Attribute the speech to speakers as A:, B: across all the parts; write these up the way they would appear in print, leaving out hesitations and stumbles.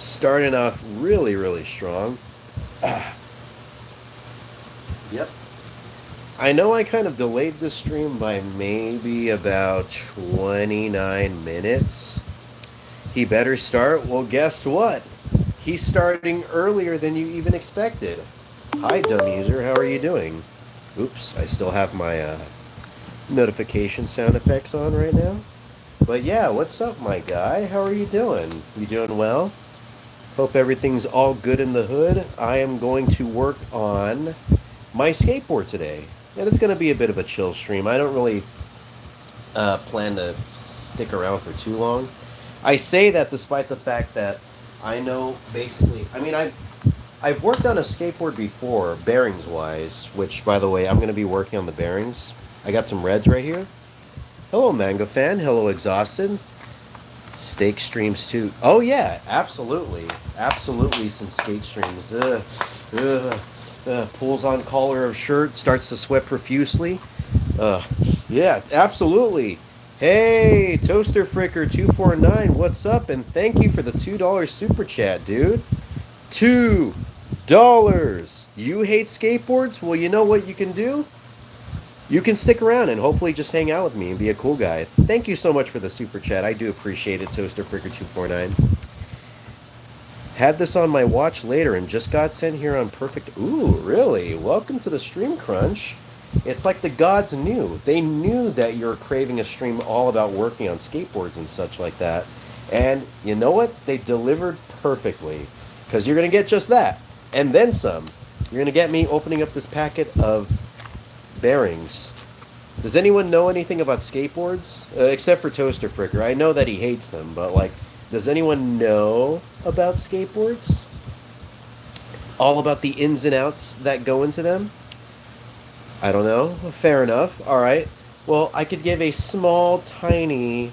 A: Starting off really, really strong. Yep. I know I kind of delayed the stream by maybe about 29 minutes. He better start. Well, guess what? He's starting earlier than you even expected. Hi, dumb user. How are you doing? Oops, I still have my notification sound effects on right now. But yeah, what's up, my guy? How are you doing? You doing well? Hope everything's all good in the hood. I am going to work on my skateboard today. And it's going to be a bit of a chill stream. I don't really plan to stick around for too long. I say that despite the fact that I know basically, I've worked on a skateboard before, bearings wise, which by the way, I'm going to be working on the bearings. I got some reds right here. Hello, Mango Fan. Hello, Exhausted. Steak streams too. Oh yeah, absolutely, absolutely. Some skate streams. Pulls on collar of shirt, starts to sweat profusely. Uh, yeah, absolutely. Hey, Toaster Fricker 249, what's up? And thank you for the $2 super chat, dude. $2. You hate skateboards? Well, you know what you can do? You can stick around and hopefully just hang out with me and be a cool guy. Thank you so much for the super chat. I do appreciate it, Toaster Fricker 249. Had this on my watch later and just got sent here on perfect... Ooh, really? Welcome to the Stream Crunch. It's like the gods knew. They knew that you're craving a stream all about working on skateboards and such like that. And you know what? They delivered perfectly. Because you're going to get just that. And then some. You're going to get me opening up this packet of bearings. Does anyone know anything about skateboards? Except for Toaster Fricker. I know that he hates them, but like, does anyone know about skateboards? All about the ins and outs that go into them? I don't know. Fair enough. All right. Well, I could give a small, tiny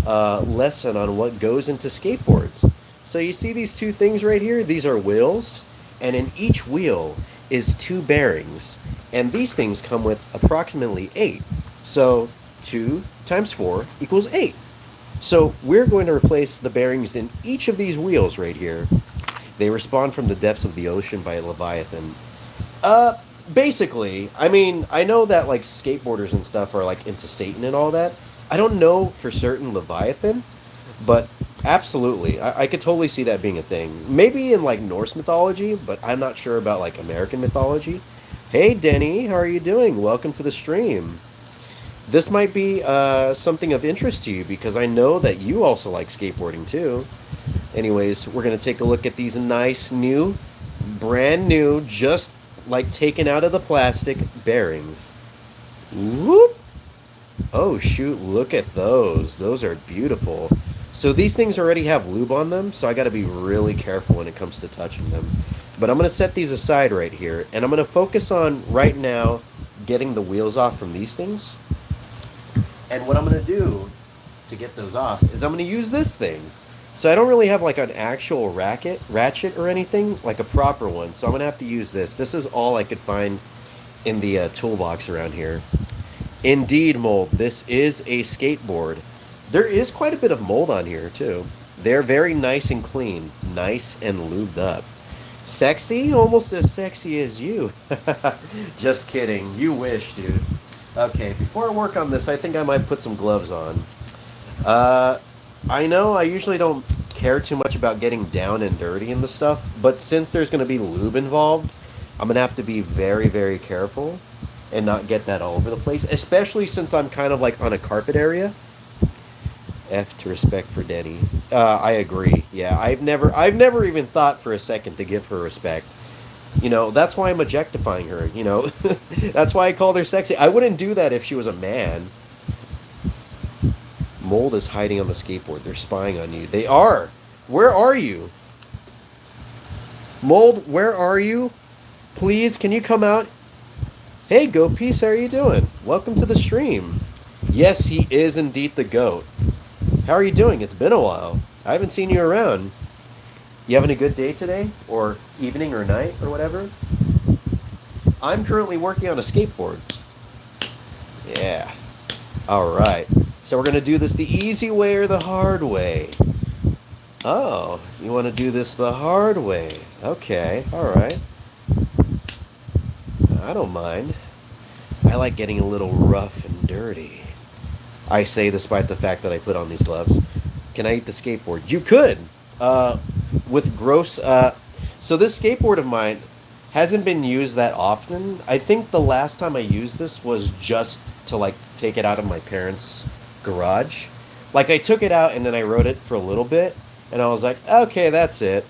A: lesson on what goes into skateboards. So you see these two things right here? These are wheels, and in each wheel is two bearings. And these things come with approximately 8. So 2 times 4 equals 8. So we're going to replace the bearings in each of these wheels right here. They respawn from the depths of the ocean by Leviathan. Basically, I mean, I know that like skateboarders and stuff are like into Satan and all that. I don't know for certain Leviathan, but absolutely, I could totally see that being a thing. Maybe in like Norse mythology, but I'm not sure about like American mythology. Hey Denny, how are you doing? Welcome to the stream. This might be something of interest to you because I know that you also like skateboarding too. Anyways, we're going to take a look at these nice new, brand new, just like taken out of the plastic bearings. Whoop! Oh shoot, look at those. Those are beautiful. So these things already have lube on them, so I got to be really careful when it comes to touching them. But I'm going to set these aside right here, and I'm going to focus on, right now, getting the wheels off from these things. And what I'm going to do to get those off is I'm going to use this thing. So I don't really have like an actual ratchet or anything, like a proper one. So I'm going to have to use this. This is all I could find in the toolbox around here. Indeed, mold. This is a skateboard. There is quite a bit of mold on here, too. They're very nice and clean. Nice and lubed up. Sexy? Almost as sexy as you. Just kidding. You wish, dude. Okay, before I work on this, I think I might put some gloves on. I know I usually don't care too much about getting down and dirty in the stuff, but since there's going to be lube involved, I'm going to have to be very, very careful and not get that all over the place, especially since I'm kind of like on a carpet area. F to respect for Denny. I agree. Yeah, I've never even thought for a second to give her respect. You know, that's why I'm objectifying her, you know. That's why I called her sexy. I wouldn't do that if she was a man. Mold is hiding on the skateboard. They're spying on you. They are. Where are you? Mold, where are you? Please, can you come out? Hey, Goat Piece, how are you doing? Welcome to the stream. Yes, he is indeed the goat. How are you doing? It's been a while. I haven't seen you around. You having a good day today? Or evening or night or whatever? I'm currently working on a skateboard. Yeah. Alright. So we're going to do this the easy way or the hard way. Oh, you want to do this the hard way. Okay, alright. I don't mind. I like getting a little rough and dirty. I say despite the fact that I put on these gloves. Can I eat the skateboard? You could! Uh, with gross, so this skateboard of mine hasn't been used that often. I think the last time I used this was just to, like, take it out of my parents' garage. Like, I took it out and then I rode it for a little bit, and I was like, okay, that's it.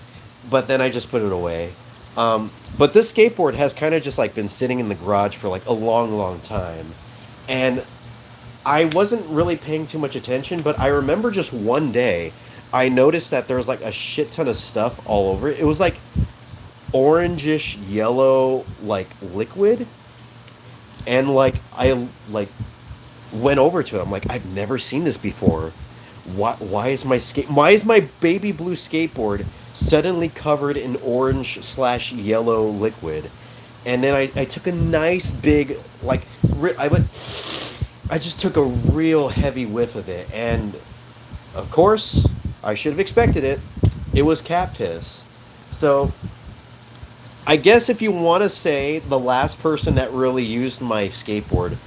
A: But then I just put it away. But this skateboard has kind of just, like, been sitting in the garage for, like, a long, long time. And I wasn't really paying too much attention, but I remember just one day I noticed that there was like a shit ton of stuff all over it. It was like orangish yellow like liquid, and like I like went over to it. I'm like, I've never seen this before. Why is my baby blue skateboard suddenly covered in orange slash yellow liquid? And then I took a nice big like I just took a real heavy whiff of it, and of course, I should have expected it. It was cat piss. So, I guess if you want to say the last person that really used my skateboard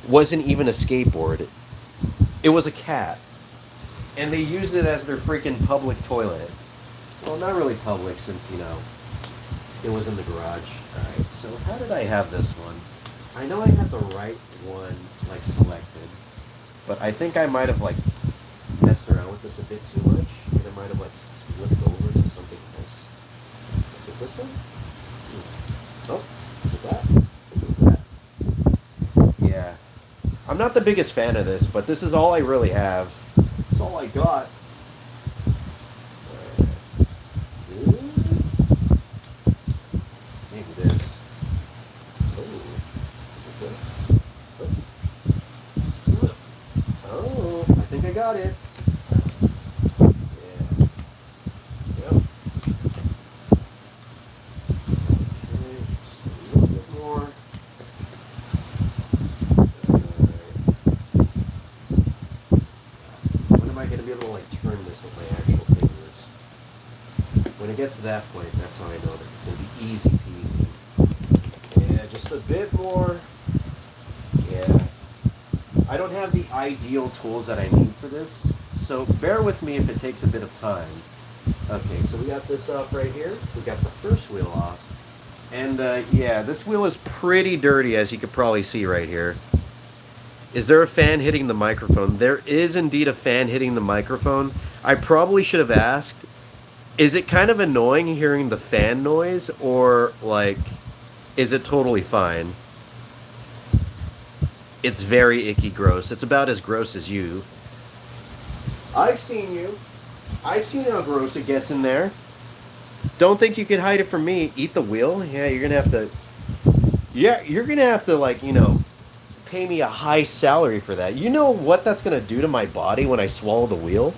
A: wasn't even a skateboard, it was a cat. And they used it as their freaking public toilet. Well, not really public since, it was in the garage. Alright, so how did I have this one? I know I had the right one, like, selected. But I think I might have, like, messed around with this a bit too much. And it might have, like, slipped over to something else. Is it this one? Oh, is it that? I think it was that. Yeah. I'm not the biggest fan of this, but this is all I really have. It's all I got. Maybe this. Oh, is it this? Oh, I think I got it. Yeah. Yep. Okay, just a little bit more. When am I going to be able to like turn this with my actual fingers? When it gets to that point, that's how I know that it's going to be easy peasy. Yeah, just a bit more. Yeah. I don't have the ideal tools that I need for this, so bear with me if it takes a bit of time. Okay, so we got this off right here. We got the first wheel off. And yeah, this wheel is pretty dirty, as you could probably see right here. Is there a fan hitting the microphone? There is indeed a fan hitting the microphone. I probably should have asked, is it kind of annoying hearing the fan noise, or like, is it totally fine? It's very icky gross. It's about as gross as you. I've seen you. I've seen how gross it gets in there. Don't think you can hide it from me. Eat the wheel? Yeah, you're gonna have to. Yeah, you're gonna have to, like, pay me a high salary for that. You know what that's gonna do to my body when I swallow the wheel?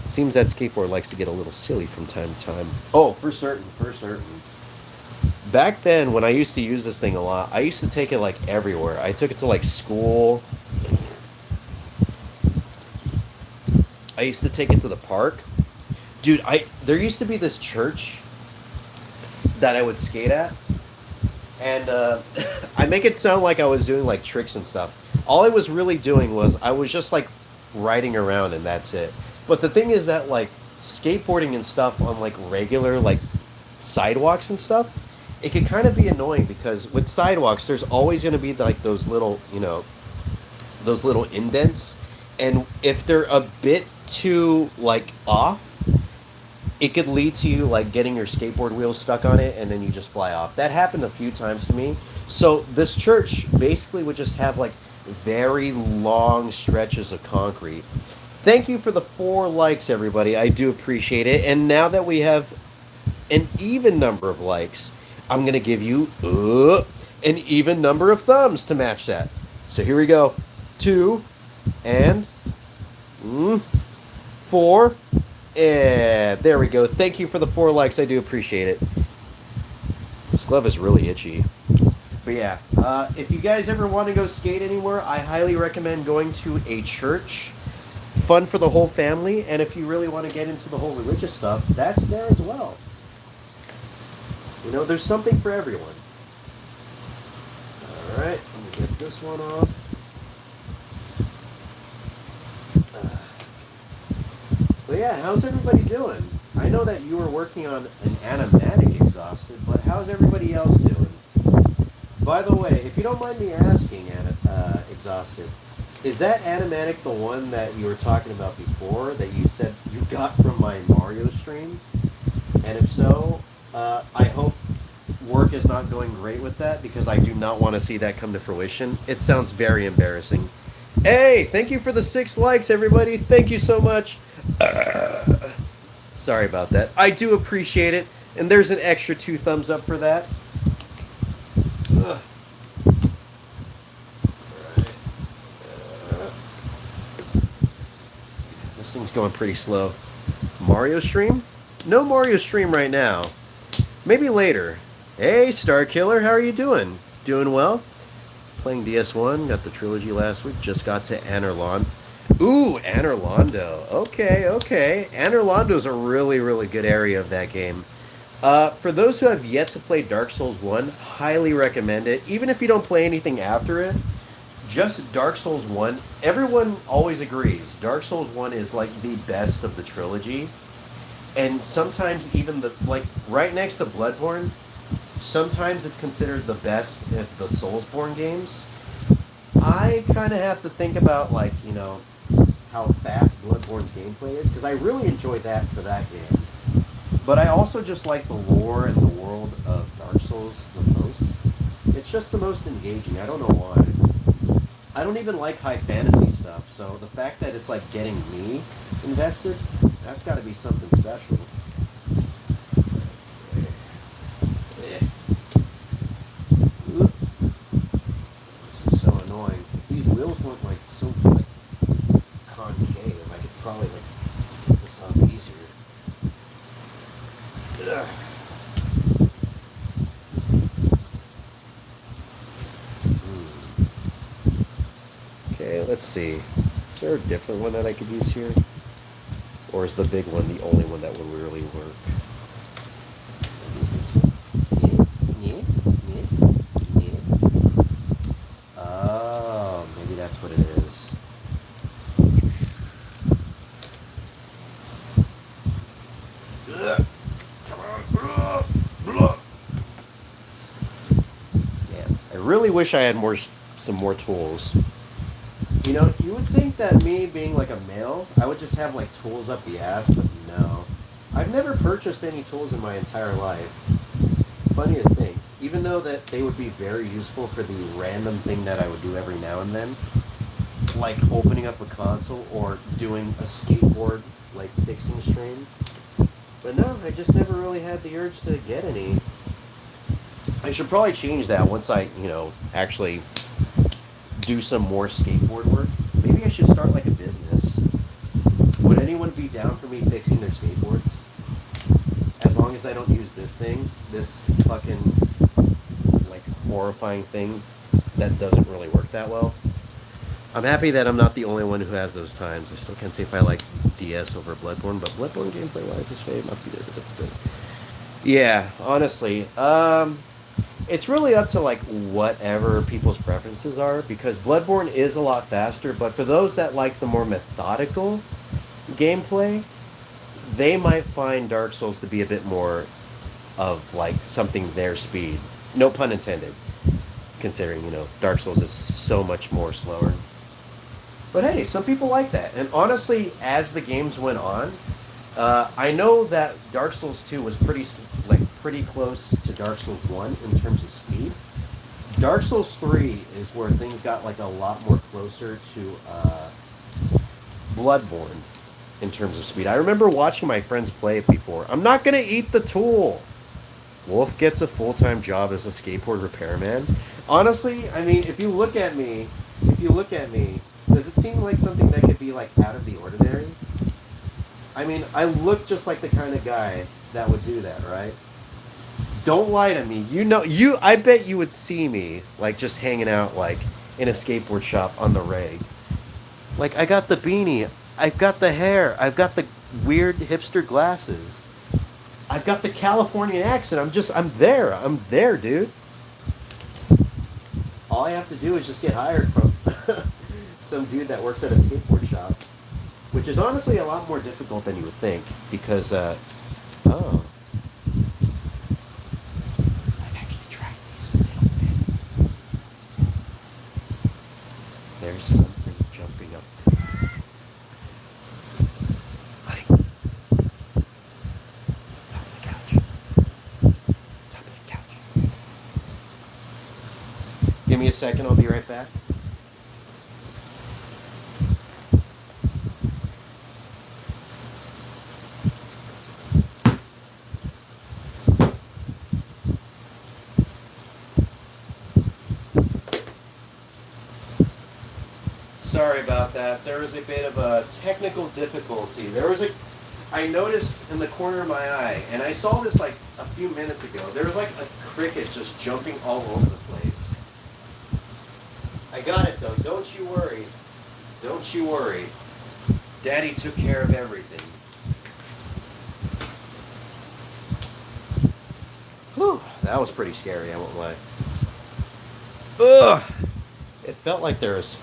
A: It seems that skateboard likes to get a little silly from time to time. Oh, for certain, for certain. Back then, when I used to use this thing a lot, I used to take it like everywhere. I took it to like school. I used to take it to the park. Dude, there used to be this church that I would skate at, and I make it sound like I was doing like tricks and stuff. All I was really doing was I was just like riding around, and that's it. But the thing is that like skateboarding and stuff on like regular like sidewalks and stuff, it could kind of be annoying because with sidewalks there's always going to be like those little those little indents, and if they're a bit too like off, it could lead to you like getting your skateboard wheels stuck on it and then you just fly off. That happened a few times to me. So this church basically would just have like very long stretches of concrete. Thank you for the 4 likes, everybody. I do appreciate it. And now that we have an even number of likes, I'm going to give you an even number of thumbs to match that. So here we go. 2 and 4. Yeah, there we go. Thank you for the 4 likes. I do appreciate it. This glove is really itchy. But yeah, if you guys ever want to go skate anywhere, I highly recommend going to a church. Fun for the whole family, and if you really want to get into the whole religious stuff, that's there as well. You know, there's something for everyone. All right, let me get this one off. But yeah, how's everybody doing? I know that you were working on an animatic exhausted, but how's everybody else doing? By the way, if you don't mind me asking, exhausted, is that animatic the one that you were talking about before that you said you got from my Mario stream? And if so, I hope work is not going great with that because I do not want to see that come to fruition. It sounds very embarrassing. Hey, thank you for the 6 likes, everybody. Thank you so much. Sorry about that. I do appreciate it. And there's an extra 2 thumbs up for that. Ugh. Alright. This thing's going pretty slow. Mario stream? No Mario stream right now. Maybe later. Hey, Star Killer, how are you doing? Doing well? Playing DS1, got the trilogy last week, just got to Anorlon. Ooh, Anorlondo. Okay, okay. Anorlondo's a really, really good area of that game. For those who have yet to play Dark Souls 1, highly recommend it. Even if you don't play anything after it, just Dark Souls 1, everyone always agrees. Dark Souls 1 is like the best of the trilogy. And sometimes even like right next to Bloodborne, sometimes it's considered the best of the Soulsborne games. I kind of have to think about, like, you know, how fast Bloodborne's gameplay is, because I really enjoy that for that game. But I also just like the lore and the world of Dark Souls the most. It's just the most engaging. I don't know why. I don't even like high fantasy stuff, so the fact that it's like getting me invested, that's got to be something special. This is so annoying. If these wheels weren't like so like concave, I could probably like get this off easier. Ugh. Okay, let's see. Is there a different one that I could use here? Or is the big one the only one that would really work? Oh, maybe that's what it is. Man, I really wish I had some more tools. You know, you would think that me being like a male, I would just have like tools up the ass, but no. I've never purchased any tools in my entire life. Funny to think, even though that they would be very useful for the random thing that I would do every now and then, like opening up a console or doing a skateboard, like fixing stream. But no, I just never really had the urge to get any. I should probably change that once I, you know, actually do some more skateboard work. Maybe I should start like a business. Would anyone be down for me fixing their skateboards? As long as I don't use this thing, this fucking like horrifying thing that doesn't really work that well. I'm happy that I'm not the only one who has those times. I still can't say if I like DS over Bloodborne, but Bloodborne gameplay wise is fade. Might be there. Yeah, honestly. It's really up to like whatever people's preferences are, because Bloodborne is a lot faster, but for those that like the more methodical gameplay, they might find Dark Souls to be a bit more of like something their speed. No pun intended, considering, you know, Dark Souls is so much more slower. But hey, some people like that. And honestly, as the games went on, I know that Dark Souls 2 was pretty close to Dark Souls 1 in terms of speed. Dark Souls 3 is where things got like a lot more closer to Bloodborne in terms of speed. I remember watching my friends play it before. I'm not gonna eat the tool. Wolf gets a full-time job as a skateboard repairman. Honestly, I mean, if you look at me, does it seem like something that could be like out of the ordinary? I mean, I look just like the kind of guy that would do that, right? Don't lie to me. You know, I bet you would see me like just hanging out like in a skateboard shop on the reg. Like, I got the beanie. I've got the hair. I've got the weird hipster glasses. I've got the California accent. I'm there. I'm there, dude. All I have to do is just get hired from some dude that works at a skateboard shop, which is honestly a lot more difficult than you would think because, oh, I've actually tried these. They don't fit. There's something jumping up. Honey, top of the couch. Top of the couch. Give me a second. I'll be right back. Sorry about that. There was a bit of a technical difficulty. I noticed in the corner of my eye, and I saw this like a few minutes ago, there was like a cricket just jumping all over the place. I got it though, don't you worry. Don't you worry. Daddy took care of everything. Whew, that was pretty scary, I won't lie. Ugh! It felt like there was...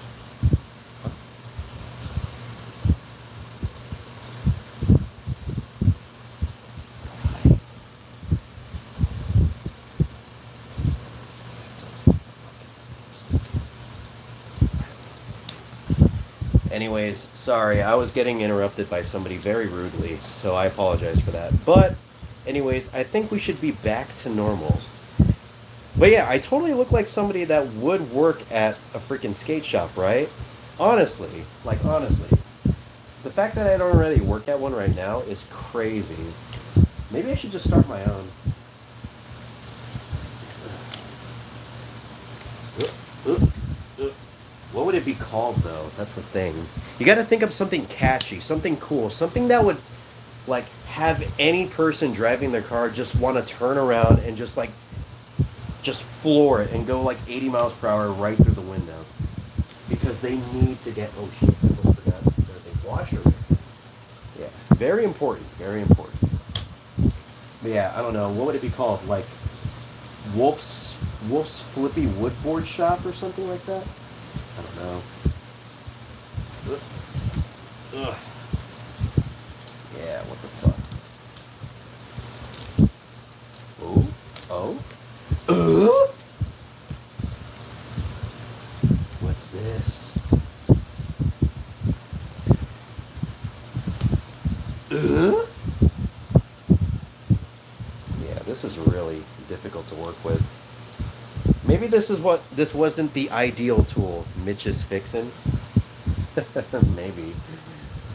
A: Anyways, sorry, I was getting interrupted by somebody very rudely, so I apologize for that. But, anyways, I think we should be back to normal. But yeah, I totally look like somebody that would work at a freaking skate shop, right? Honestly, like honestly. The fact that I don't already work at one right now is crazy. Maybe I should just start my own. What would it be called, though? That's the thing. You got to think of something catchy, something cool, something that would, like, have any person driving their car just want to turn around and just, like, just floor it and go, like, 80 miles per hour right through the window. Because they need to get... Oh, shit. I almost forgot. There's a washer. Yeah. Very important. Very important. But, yeah, I don't know. What would it be called? Like, Wolf's Flippy Woodboard Shop or something like that? I don't know. Ugh. Yeah, what the fuck? Oh? Oh? What's this? Yeah, this is really difficult to work with. Maybe this wasn't the ideal tool. Mitch's Fixin'. Maybe.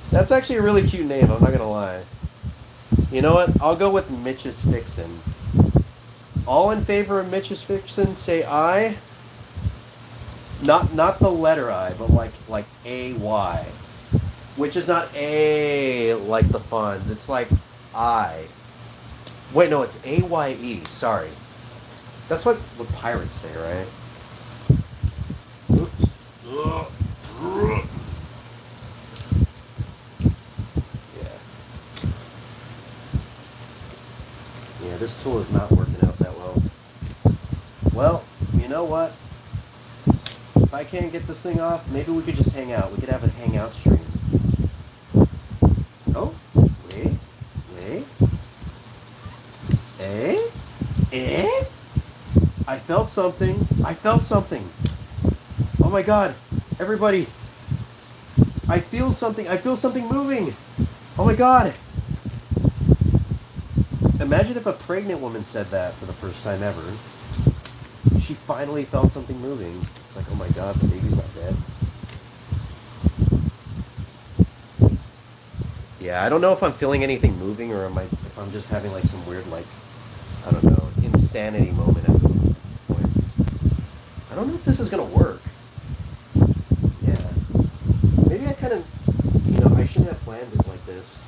A: That's actually a really cute name, I'm not gonna lie. You know what? I'll go with Mitch's Fixin'. All in favor of Mitch's Fixin', say I. Not the letter I, but like A-Y. Which is not A like the funds. It's like I. Wait, no, it's A-Y-E. Sorry. That's what pirates say, right? Yeah. Yeah, this tool is not working out that well. Well, you know what? If I can't get this thing off, maybe we could just hang out. We could have a hangout stream. Oh, wait. I felt something. Oh my god. Everybody. I feel something moving. Oh my god. Imagine if a pregnant woman said that for the first time ever. She finally felt something moving. It's like, oh my god, the baby's not dead. Yeah, I don't know if I'm feeling anything moving or if I'm just having like some weird, like, I don't know, insanity moment at the point. I don't know if this is gonna work. Yeah. Maybe I kind of, I shouldn't have planned it like this.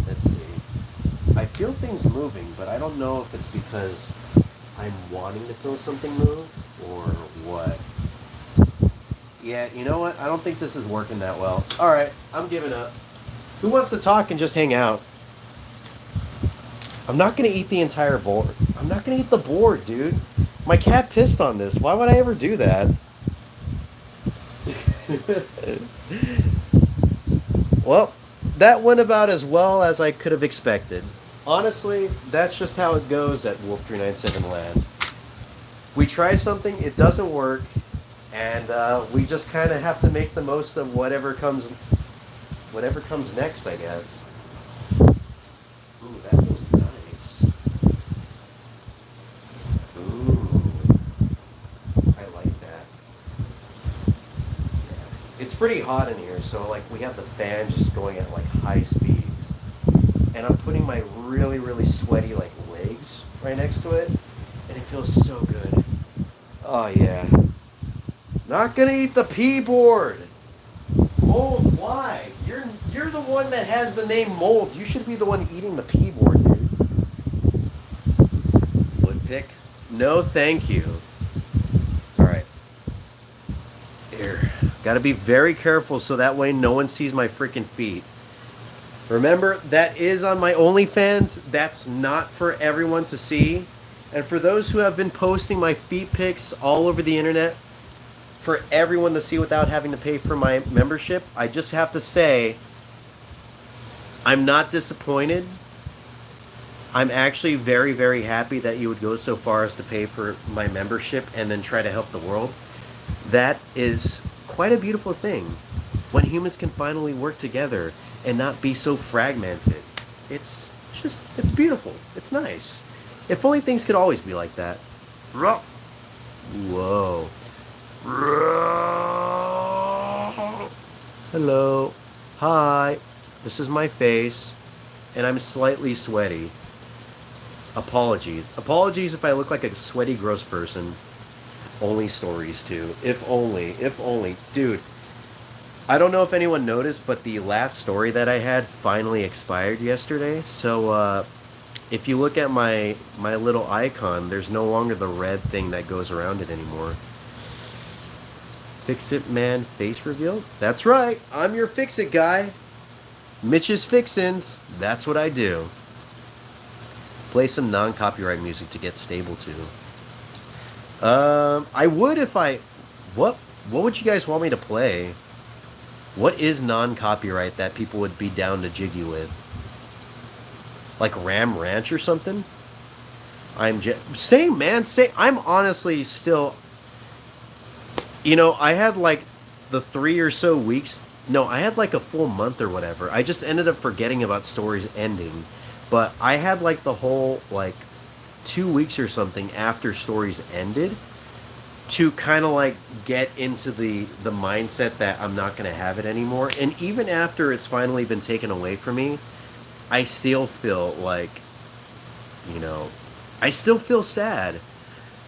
A: Let's see. I feel things moving, but I don't know if it's because I'm wanting to feel something move or what. Yeah, you know what? I don't think this is working that well. Alright, I'm giving up. Who wants to talk and just hang out? I'm not gonna eat the entire board. I'm not gonna eat the board, dude. My cat pissed on this. Why would I ever do that? Well, that went about as well as I could have expected. Honestly, that's just how it goes at Wolf 397 Land. We try something, it doesn't work, and we just kind of have to make the most of whatever comes next, I guess. Ooh, that feels nice. Ooh, I like that. Yeah. It's pretty hot in here, so like we have the fan just going at like high speeds, and I'm putting my really really sweaty like legs right next to it, and it feels so good. Oh yeah. Not gonna eat the P board. Mold, why? You're the one that has the name Mold. You should be the one eating the P board, dude. Foot pick? No, thank you. All right. Here. Gotta be very careful so that way no one sees my freaking feet. Remember, that is on my OnlyFans. That's not for everyone to see. And for those who have been posting my feet pics all over the internet, for everyone to see without having to pay for my membership, I just have to say, I'm not disappointed. I'm actually very, very happy that you would go so far as to pay for my membership and then try to help the world. That is quite a beautiful thing. When humans can finally work together and not be so fragmented. It's beautiful. It's nice. If only things could always be like that. Whoa. Hello. Hi. This is my face. And I'm slightly sweaty. Apologies. Apologies if I look like a sweaty, gross person. Only stories, too. If only. If only. Dude. I don't know if anyone noticed, but the last story that I had finally expired yesterday. So, if you look at my little icon, there's no longer the red thing that goes around it anymore. Fix-It Man face reveal? That's right. I'm your Fix-It guy. Mitch's Fixins. That's what I do. Play some non-copyright music to get stable to. I would if I... What would you guys want me to play? What is non-copyright that people would be down to jiggy with? Like Ram Ranch or something? Same, man. Same. I'm honestly still... You know, I had like the 3 or so weeks... No, I had like a full month or whatever. I just ended up forgetting about stories ending. But I had like the whole, like, 2 weeks or something after stories ended to kind of like get into the mindset that I'm not going to have it anymore. And even after it's finally been taken away from me, I still feel like, you know, I still feel sad.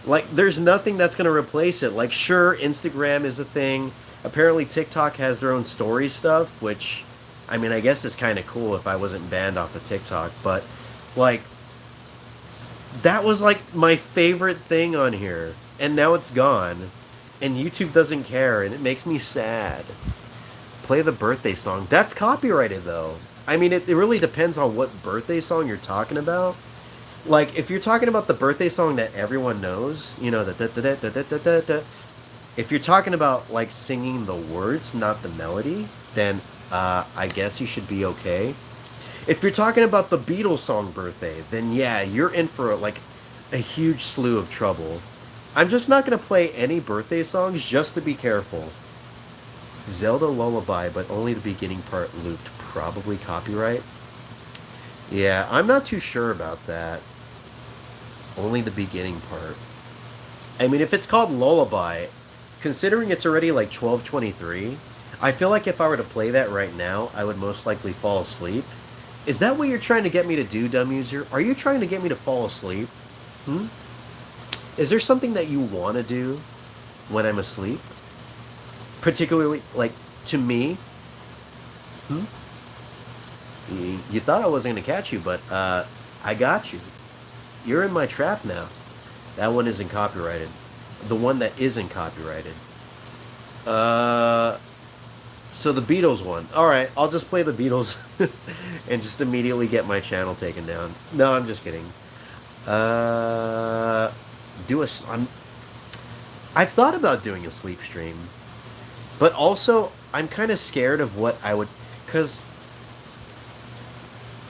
A: Like, there's nothing that's going to replace it. Like, sure, Instagram is a thing. Apparently, TikTok has their own story stuff, which, I mean, I guess is kind of cool if I wasn't banned off of TikTok. But, like, that was, like, my favorite thing on here. And now it's gone. And YouTube doesn't care, and it makes me sad. Play the birthday song. That's copyrighted, though. I mean, it really depends on what birthday song you're talking about. Like, if you're talking about the birthday song that everyone knows, you know, if you're talking about, like, singing the words, not the melody, then I guess you should be okay. If you're talking about the Beatles song Birthday, then yeah, you're in for, like, a huge slew of trouble. I'm just not going to play any birthday songs just to be careful. Zelda Lullaby, but only the beginning part looped. Probably copyright. Yeah, I'm not too sure about that. Only the beginning part. I mean, if it's called Lullaby, considering it's already like 12:23, I feel like if I were to play that right now, I would most likely fall asleep. Is that what you're trying to get me to do, dumb user? Are you trying to get me to fall asleep? Is there something that you want to do when I'm asleep? Particularly, like, to me? You thought I wasn't going to catch you, but I got you. You're in my trap now. That one isn't copyrighted. The one that isn't copyrighted. Uh, so the Beatles one. All right, I'll just play the Beatles, and just immediately get my channel taken down. No, I'm just kidding. Uh, do a. I've thought about doing a sleep stream, but also I'm kind of scared of what I would, cause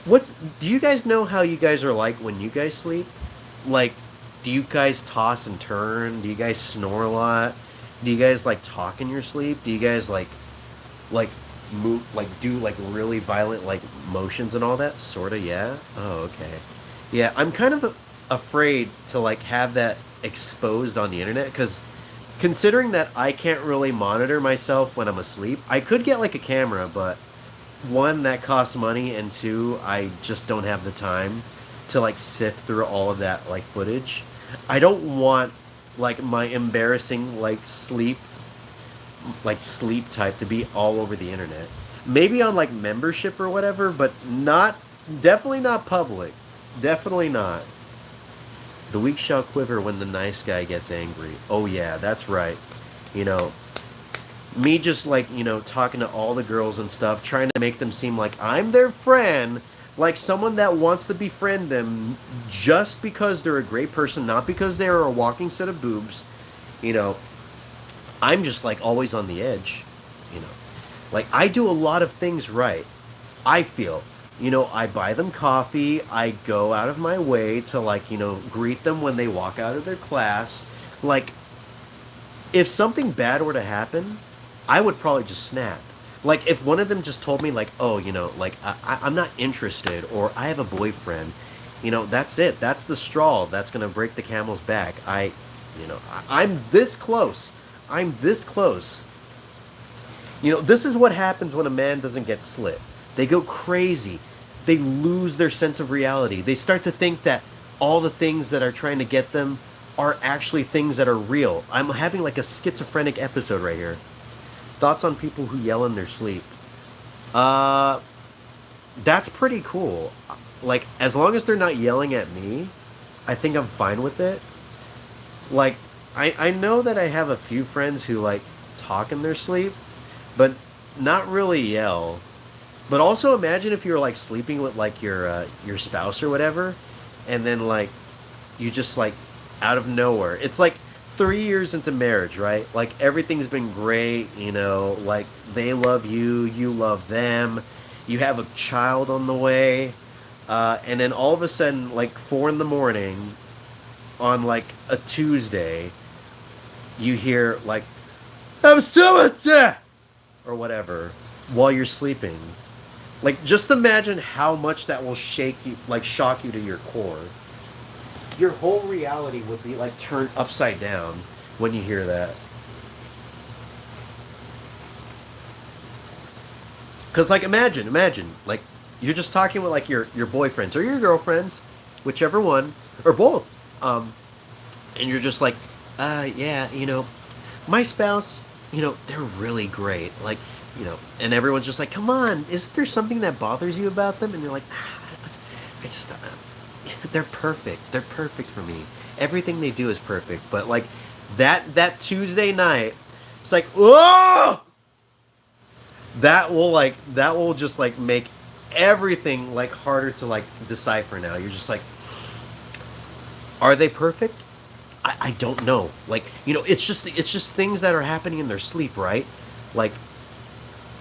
A: what's do you guys know how you guys are like when you guys sleep? Like, do you guys toss and turn? Do you guys snore a lot? Do you guys like talk in your sleep? Do you guys like move like do like really violent like motions and all that? Sorta, yeah. Oh, okay. Yeah, I'm kind of afraid to like have that exposed on the internet because considering that I can't really monitor myself when I'm asleep, I could get like a camera, but one, that costs money, and two, I just don't have the time to like sift through all of that like footage. I don't want like my embarrassing like sleep type to be all over the internet. Maybe on like membership or whatever, but not definitely not public. Definitely not. The weak shall quiver when the nice guy gets angry. Oh yeah, that's right. You know, me just like talking to all the girls and stuff, trying to make them seem like I'm their friend, like someone that wants to befriend them just because they're a great person, not because they're a walking set of boobs. you know I'm just like always on the edge. you know like I do a lot of things right, I feel. I buy them coffee, I go out of my way to like greet them when they walk out of their class. Like, if something bad were to happen, I would probably just snap. Like, if one of them just told me, like, oh, like, I'm not interested, or I have a boyfriend, that's it. That's the straw that's going to break the camel's back. I'm this close. I'm this close. This is what happens when a man doesn't get slit. They go crazy. They lose their sense of reality. They start to think that all the things that are trying to get them are actually things that are real. I'm having like a schizophrenic episode right here. Thoughts on people who yell in their sleep. Uh, that's pretty cool. Like, as long as they're not yelling at me, I think I'm fine with it. Like, I know that I have a few friends who like talk in their sleep, but not really yell. But also imagine if you were like sleeping with like your spouse or whatever, and then like you just like out of nowhere. It's like 3 years into marriage, right? Like everything's been great, like they love you, you love them, you have a child on the way, and then all of a sudden, like 4 in the morning on like a Tuesday, you hear like I'm so upset or whatever while you're sleeping. Like, just imagine how much that will shake you, like shock you to your core. Your whole reality would be like turned upside down when you hear that. Cause like imagine, like you're just talking with like your boyfriends or your girlfriends, whichever one, or both, and you're just like, yeah, my spouse, they're really great, like, and everyone's just like, come on, isn't there something that bothers you about them? And you're like, I just, they're perfect. They're perfect for me. Everything they do is perfect. But like that Tuesday night, it's like, oh, that will just like make everything like harder to like decipher now. You're just like, are they perfect? I don't know. Like, it's just things that are happening in their sleep, right? Like,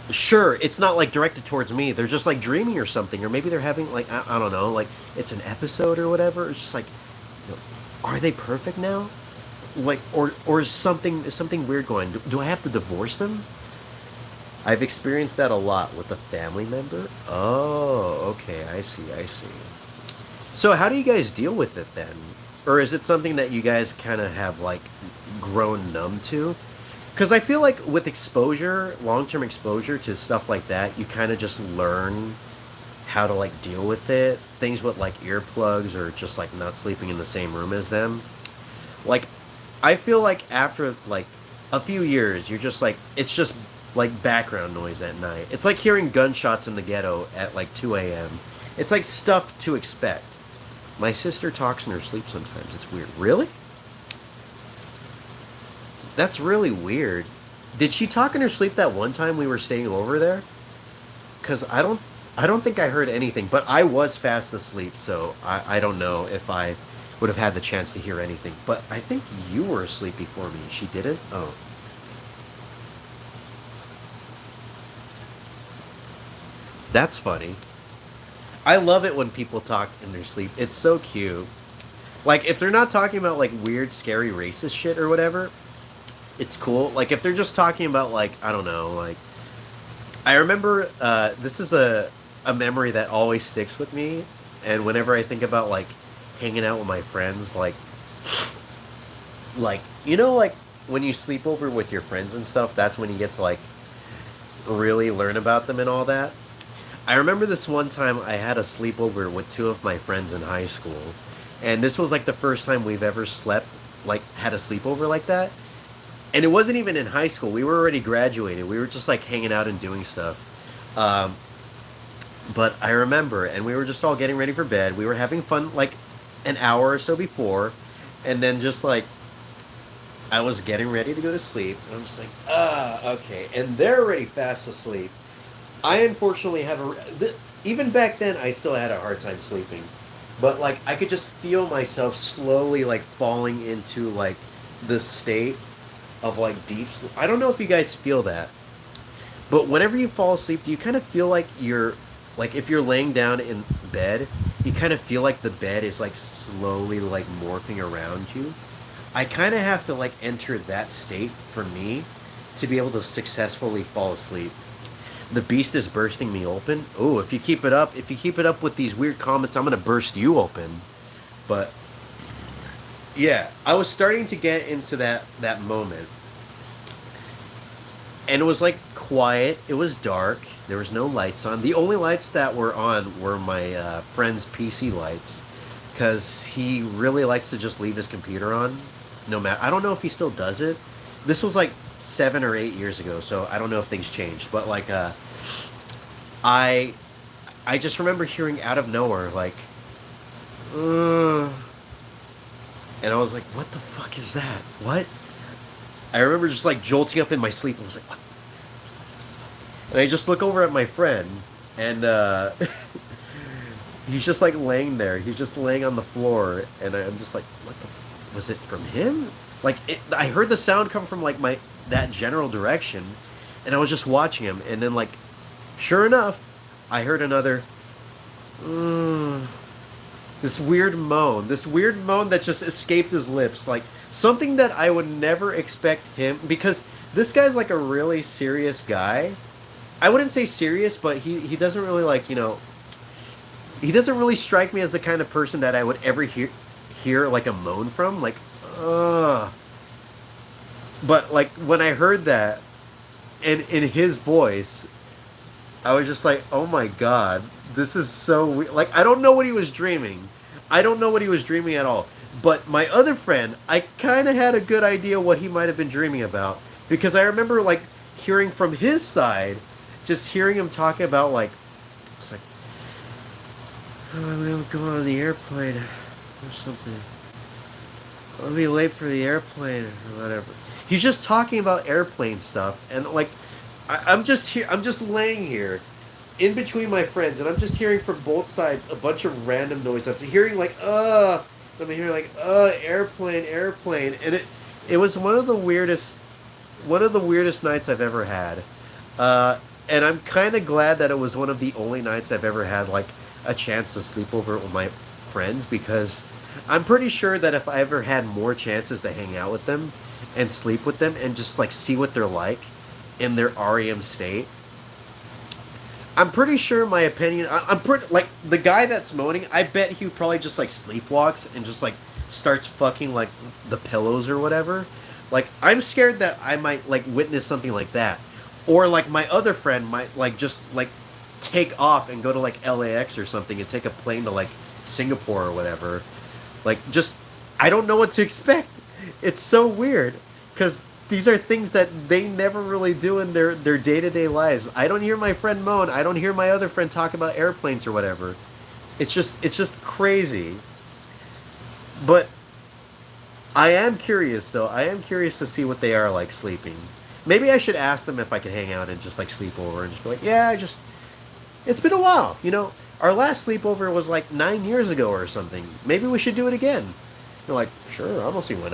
A: sure, it's not like directed towards me. They're just like dreaming or something, or maybe they're having like I don't know, like it's an episode or whatever. It's just like, are they perfect now? Like, or is something weird going? Do I have to divorce them? I've experienced that a lot with a family member. Oh, okay, I see, I see. So how do you guys deal with it then? Or is it something that you guys kind of have like grown numb to? Because I feel like with exposure, long-term exposure to stuff like that, you kind of just learn how to like deal with it. Things with like earplugs or just like not sleeping in the same room as them. Like, I feel like after like a few years, you're just like, it's just like background noise at night. It's like hearing gunshots in the ghetto at like 2 a.m. It's like stuff to expect. My sister talks in her sleep sometimes. It's weird. Really? That's really weird. Did she talk in her sleep that one time we were staying over there? Because I don't think I heard anything, but I was fast asleep, so I don't know if I would have had the chance to hear anything. But I think you were asleep before me. She didn't? Oh, that's funny. I love it when people talk in their sleep. It's so cute. Like, if they're not talking about, like, weird, scary, racist shit or whatever, it's cool. Like, if they're just talking about, like, I don't know, like, I remember this is a memory that always sticks with me, and whenever I think about like hanging out with my friends, like you know, like when you sleep over with your friends and stuff, that's when you get to like really learn about them and all that. I remember this one time I had a sleepover with two of my friends in high school, and this was like the first time we've ever slept, like had a sleepover like that. And it wasn't even in high school. We were already graduated. We were just like hanging out and doing stuff. Um, but I remember, and we were just all getting ready for bed. We were having fun like an hour or so before, and then just like I was getting ready to go to sleep, and I'm just like, okay. And they're already fast asleep. I unfortunately have even back then I still had a hard time sleeping, but like I could just feel myself slowly like falling into like this state of like deep sleep. I don't know if you guys feel that, but whenever you fall asleep, do you kind of feel like you're like if you're laying down in bed, you kind of feel like the bed is like slowly like morphing around you. I kind of have to like enter that state for me to be able to successfully fall asleep. The beast is bursting me open. Oh, if you keep it up with these weird comments, I'm gonna burst you open. But yeah, I was starting to get into that moment, and it was like quiet. It was dark. There was no lights on. The only lights that were on were my friend's PC lights, because he really likes to just leave his computer on. No matter, I don't know if he still does it. This was like 7 or 8 years ago, so I don't know if things changed. But like, I I just remember hearing out of nowhere like, uh, and I was like, what the fuck is that? What? I remember just like jolting up in my sleep. I was like, what? And I just look over at my friend, and he's just like laying there. He's just laying on the floor, and I'm just like, what the? Was it from him? Like, I heard the sound come from like my that general direction, and I was just watching him, and then like, sure enough, I heard another. Uh, this weird moan that just escaped his lips, like something that I would never expect him, because this guy's like a really serious guy. I wouldn't say serious, but he doesn't really like, he doesn't really strike me as the kind of person that I would ever hear like a moan from, like, ugh. But like when I heard that, and in his voice, I was just like, oh my god, this is so weird. Like, I don't know what he was dreaming. I don't know what he was dreaming at all. But my other friend, I kind of had a good idea what he might have been dreaming about, because I remember like hearing from his side, just hearing him talking about like, it's like, oh, I'm gonna go on the airplane or something. I'll be late for the airplane or whatever. He's just talking about airplane stuff, and like, I'm just here. I'm just laying here, in between my friends, and I'm just hearing from both sides a bunch of random noise. I'm hearing like, I'm hearing like, airplane, airplane, and it was one of the weirdest nights I've ever had. And I'm kind of glad that it was one of the only nights I've ever had like a chance to sleep over with my friends, because I'm pretty sure that if I ever had more chances to hang out with them and sleep with them and just like see what they're like in their REM state, I'm pretty sure my opinion. I'm pretty like the guy that's moaning. I bet he probably just like sleepwalks and just like starts fucking like the pillows or whatever. Like, I'm scared that I might like witness something like that, or like my other friend might like just like take off and go to like LAX or something and take a plane to like Singapore or whatever. Like, just I don't know what to expect. It's so weird, because these are things that they never really do in their day-to-day lives. I don't hear my friend moan. I don't hear my other friend talk about airplanes or whatever. It's just crazy. But I am curious though. I am curious to see what they are like sleeping. Maybe I should ask them if I could hang out and just like sleep over and just be like, yeah, it's been a while. Our last sleepover was like 9 years ago or something. Maybe we should do it again. They're like, sure, I don't see why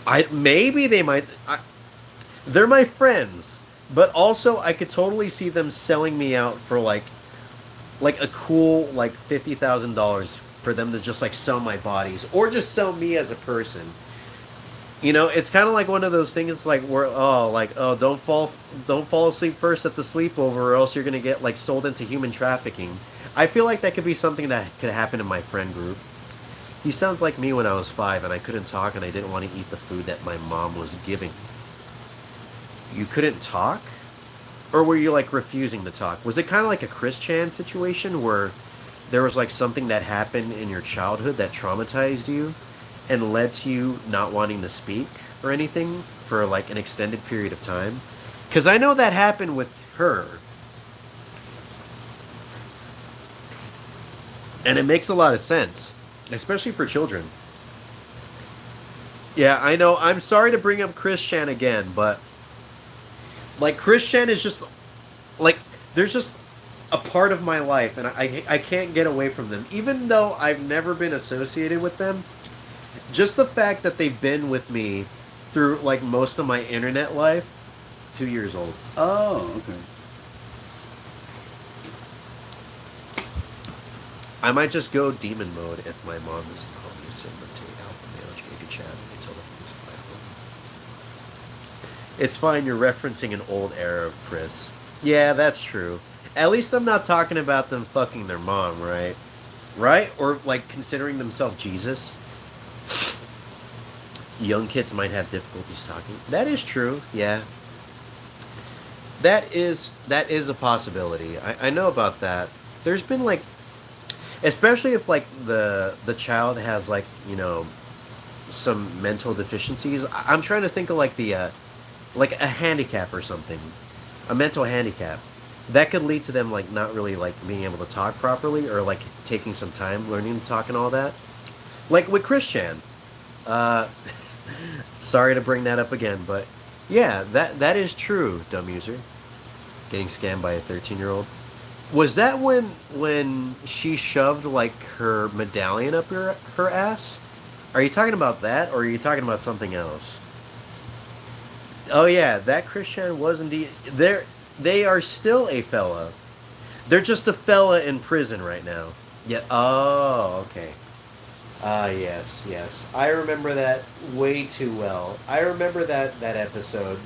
A: not. Maybe they might. They're my friends, but also I could totally see them selling me out for like a cool like $50,000 for them to just like sell my bodies or just sell me as a person. It's kind of like one of those things. It's like don't fall asleep first at the sleepover, or else you're gonna get like sold into human trafficking. I feel like that could be something that could happen in my friend group. He sounds like me when I was 5 and I couldn't talk and I didn't want to eat the food that my mom was giving. You couldn't talk, or were you like refusing to talk? Was it kind of like a Chris Chan situation where there was like something that happened in your childhood that traumatized you and led to you not wanting to speak or anything for like an extended period of time? Because I know that happened with her. And it makes a lot of sense, especially for children. Yeah, I know. I'm sorry to bring up Chris Chan again, but like Chris Chan is just like there's just a part of my life, and I can't get away from them, even though I've never been associated with them. Just the fact that they've been with me through like most of my internet life. 2 years old.
B: Oh, okay.
A: I might just go demon mode if my mom doesn't call me a Sigma T Alpha Male Jacob Chad until the police fly home. It's fine, you're referencing an old era of Chris. Yeah, that's true. At least I'm not talking about them fucking their mom, right? Right? Or like considering themselves Jesus. Young kids might have difficulties talking. That is true, yeah. That is a possibility. I know about that. There's been like, especially if like the child has like some mental deficiencies. I'm trying to think of like the like a handicap or something, a mental handicap that could lead to them like not really like being able to talk properly, or like taking some time learning to talk and all that. Like with Christian. Uh, Sorry to bring that up again, but yeah, that is true. Dumb user getting scammed by a 13-year-old. Was that when she shoved like her medallion up her ass? Are you talking about that, or are you talking about something else? Oh yeah, that Christian was indeed. They are still a fella. They're just a fella in prison right now. Yeah. Oh, okay. Ah, yes, yes. I remember that way too well. I remember that episode.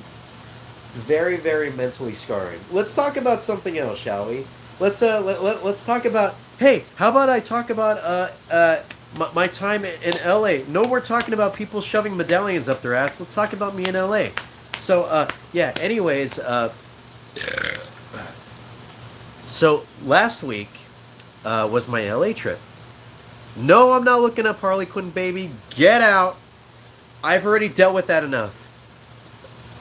A: Very, very mentally scarring. Let's talk about something else, shall we? Let's talk about. Hey, how about I talk about my time in L.A. No more talking about people shoving medallions up their ass. Let's talk about me in L.A. So yeah. Anyways, so last week was my L.A. trip. No, I'm not looking up Harley Quinn, baby. Get out. I've already dealt with that enough.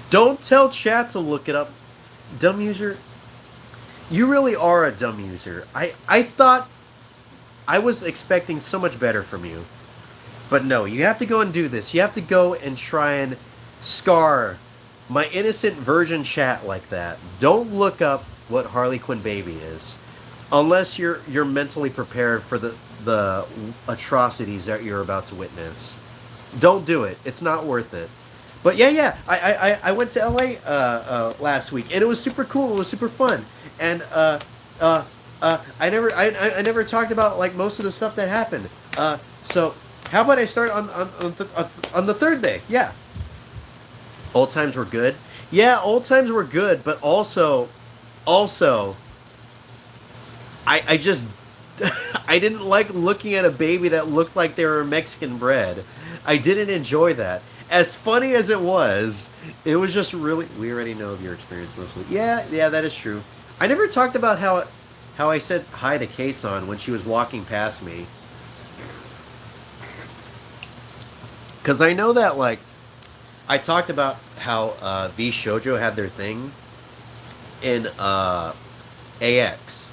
A: Don't tell chat to look it up. Dumb user. You really are a dumb user. I thought I was expecting so much better from you. But no, you have to go and do this. You have to go and try and scar my innocent virgin chat like that. Don't look up what Harley Quinn baby is. Unless you're mentally prepared for the atrocities that you're about to witness. Don't do it. It's not worth it. But yeah. I went to LA last week, and it was super cool. It was super fun, and I never talked about like most of the stuff that happened. So how about I start on the third day? Yeah, old times were good. Yeah, old times were good, but also, I just I didn't like looking at a baby that looked like they were Mexican bread. I didn't enjoy that. As funny as it was just really. We already know of your experience mostly. Yeah, that is true. I never talked about how I said hi to Kason when she was walking past me. Because I know that like I talked about how V Shoujo had their thing in AX.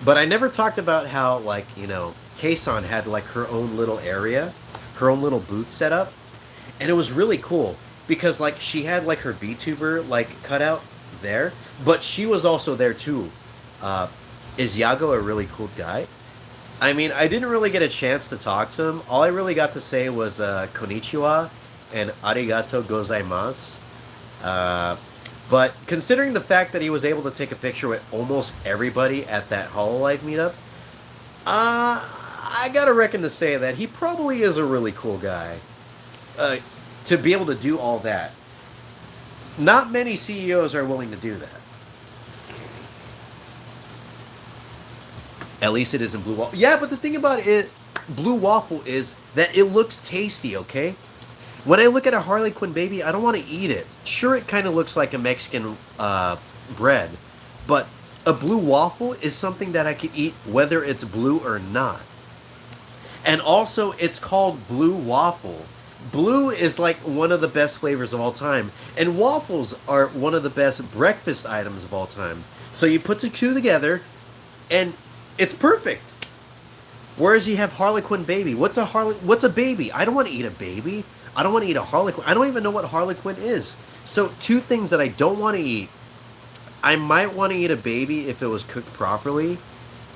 A: But I never talked about how, like, had, like, her own little area, her own little booth set up. And it was really cool. because like she had like her VTuber like cutout there, but she was also there too. Uh, is Yago a really cool guy? I mean, I didn't really get a chance to talk to him. All I really got to say was konnichiwa and arigato gozaimasu. Uh, but considering the fact that he was able to take a picture with almost everybody at that Hololive meetup, I gotta reckon to say that he probably is a really cool guy. Uh, to be able to do all that. Not many CEOs are willing to do that. At least it is in Blue Waffle. Yeah, but the thing about it, Blue Waffle, is that it looks tasty, okay? When I look at a Harley Quinn baby, I don't want to eat it. Sure, it kind of looks like a Mexican bread, but a blue waffle is something that I could eat whether it's blue or not. And also, it's called Blue Waffle. Blue is like one of the best flavors of all time, and waffles are one of the best breakfast items of all time. So you put the two together, and it's perfect. Whereas you have Harlequin baby. What's a baby? I don't want to eat a baby. I don't want to eat a Harlequin. I don't even know what Harlequin is. So two things that I don't want to eat. I might want to eat a baby if it was cooked properly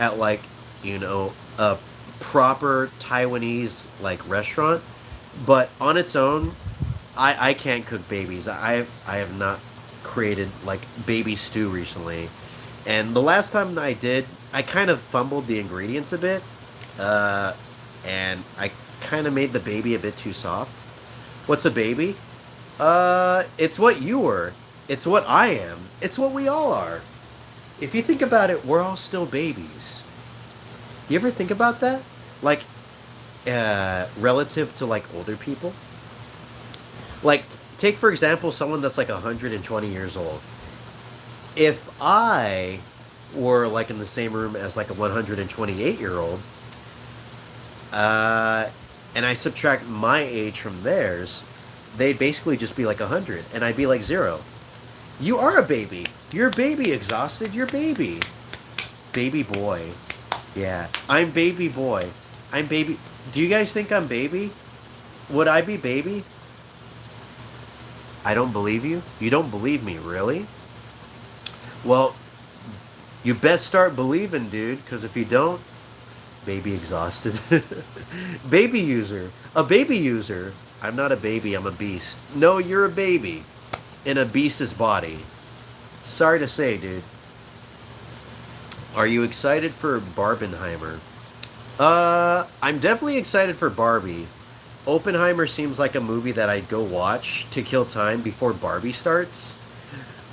A: at like, a proper Taiwanese like restaurant. But on its own, I can't cook babies. I have not created like baby stew recently. And the last time I did, I kind of fumbled the ingredients a bit. Uh, and I kind of made the baby a bit too soft. What's a baby? It's what you were. It's what I am. It's what we all are. If you think about it, we're all still babies. You ever think about that? Like, relative to like older people? Like, take for example someone that's like 120 years old. If I were like in the same room as like a 128-year-old, uh, and I subtract my age from theirs, they'd basically just be like 100, and I'd be like 0. You are a baby. You're a baby, exhausted. You're baby. Baby boy. Yeah, I'm baby boy. I'm baby. Do you guys think I'm baby? Would I be baby? I don't believe you. You don't believe me, really? Well, you best start believing, dude, because if you don't, baby exhausted. Baby user. A baby user. I'm not a baby, I'm a beast. No, you're a baby in a beast's body. Sorry to say, dude. Are you excited for Barbenheimer? I'm definitely excited for Barbie. Oppenheimer seems like a movie that I'd go watch to kill time before Barbie starts.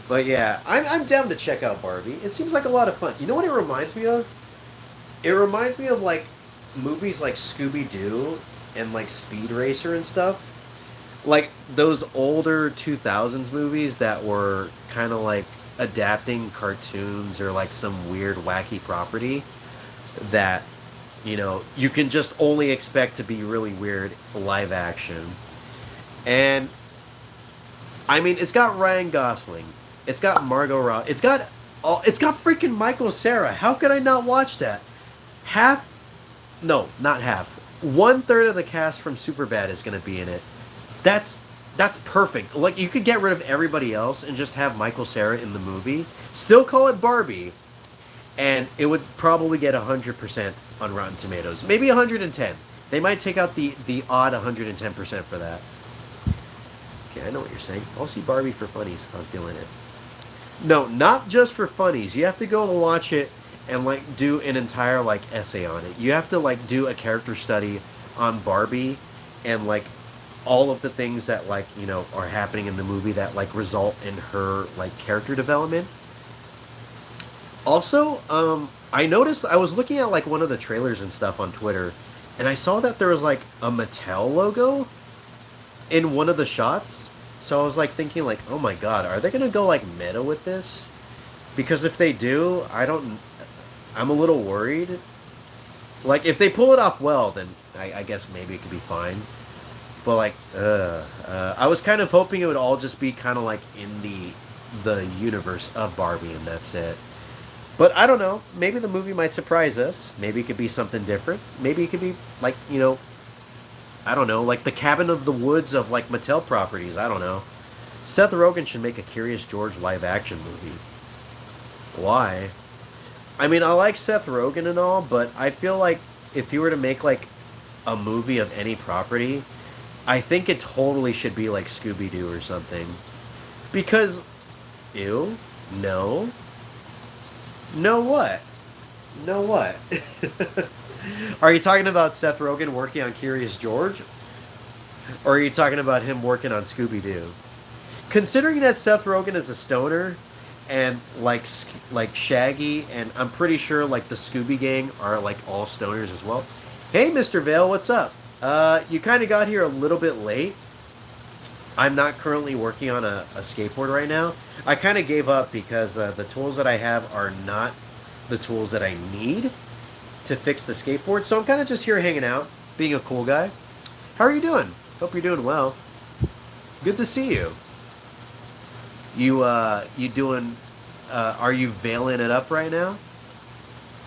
A: But yeah, I'm down to check out Barbie. It seems like a lot of fun. You know what it reminds me of? It reminds me of like movies like Scooby Doo and like Speed Racer and stuff. Like those older 2000s movies that were kind of like adapting cartoons or like some weird wacky property that you can just only expect to be really weird live action. And I mean, it's got Ryan Gosling, it's got Margot Robbie, it's got freaking Michael Cera. How could I not watch that? Half, no, not half. 1/3 of the cast from Superbad is going to be in it. That's that's perfect. Like you could get rid of everybody else and just have Michael Cera in the movie. Still call it Barbie, and it would probably get 100% on Rotten Tomatoes. Maybe 110. They might take out the odd 110% for that. Okay, I know what you're saying. I'll see Barbie for funnies if I'm feeling it. No, not just for funnies. You have to go and watch it and like do an entire like essay on it. You have to like do a character study on Barbie and like all of the things that like are happening in the movie that like result in her like character development. Also, I noticed I was looking at like one of the trailers and stuff on Twitter, and I saw that there was like a Mattel logo in one of the shots. So I was like thinking like, oh my god, are they gonna go like meta with this? Because if they do, I'm a little worried. Like if they pull it off well, then I guess maybe it could be fine. But like, I was kind of hoping it would all just be kind of like in the universe of Barbie, and that's it. But I don't know. Maybe the movie might surprise us. Maybe it could be something different. Maybe it could be like I don't know, like the Cabin of the Woods of like Mattel properties. I don't know. Seth Rogen should make a Curious George live action movie. Why? I mean, I like Seth Rogen and all, but I feel like if you were to make like a movie of any property, I think it totally should be like Scooby Doo or something. Because, ew, no, no what? No what? Are you talking about Seth Rogen working on Curious George? Or are you talking about him working on Scooby Doo? Considering that Seth Rogen is a stoner, and like Shaggy, and I'm pretty sure like the Scooby Gang are like all stoners as well. Hey, Mr. Vale, what's up? You kind of got here a little bit late. I'm not currently working on a skateboard right now. I kind of gave up because the tools that I have are not the tools that I need to fix the skateboard. So I'm kind of just here hanging out, being a cool guy. How are you doing? Hope you're doing well. Good to see you. You doing? Are you veiling it up right now?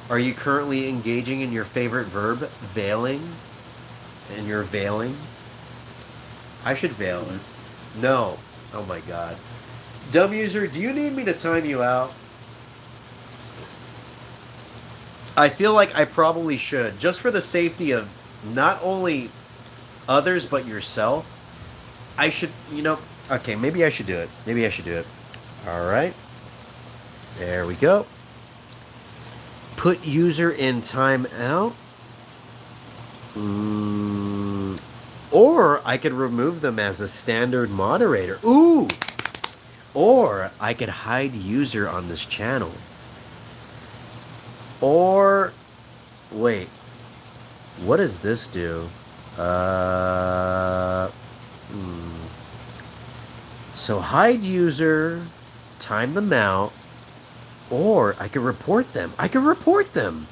A: Are you currently engaging in your favorite verb, veiling? And you're veiling? I should veil it. No. Oh my god. Dumb user, do you need me to time you out? I feel like I probably should, just for the safety of not only others but yourself. I should, okay, maybe I should do it. Maybe I should do it. All right. There we go. Put user in timeout. Or I could remove them as a standard moderator. Ooh! Or I could hide user on this channel. Or, wait. What does this do? So hide user, time them out, or I could report them. I could report them.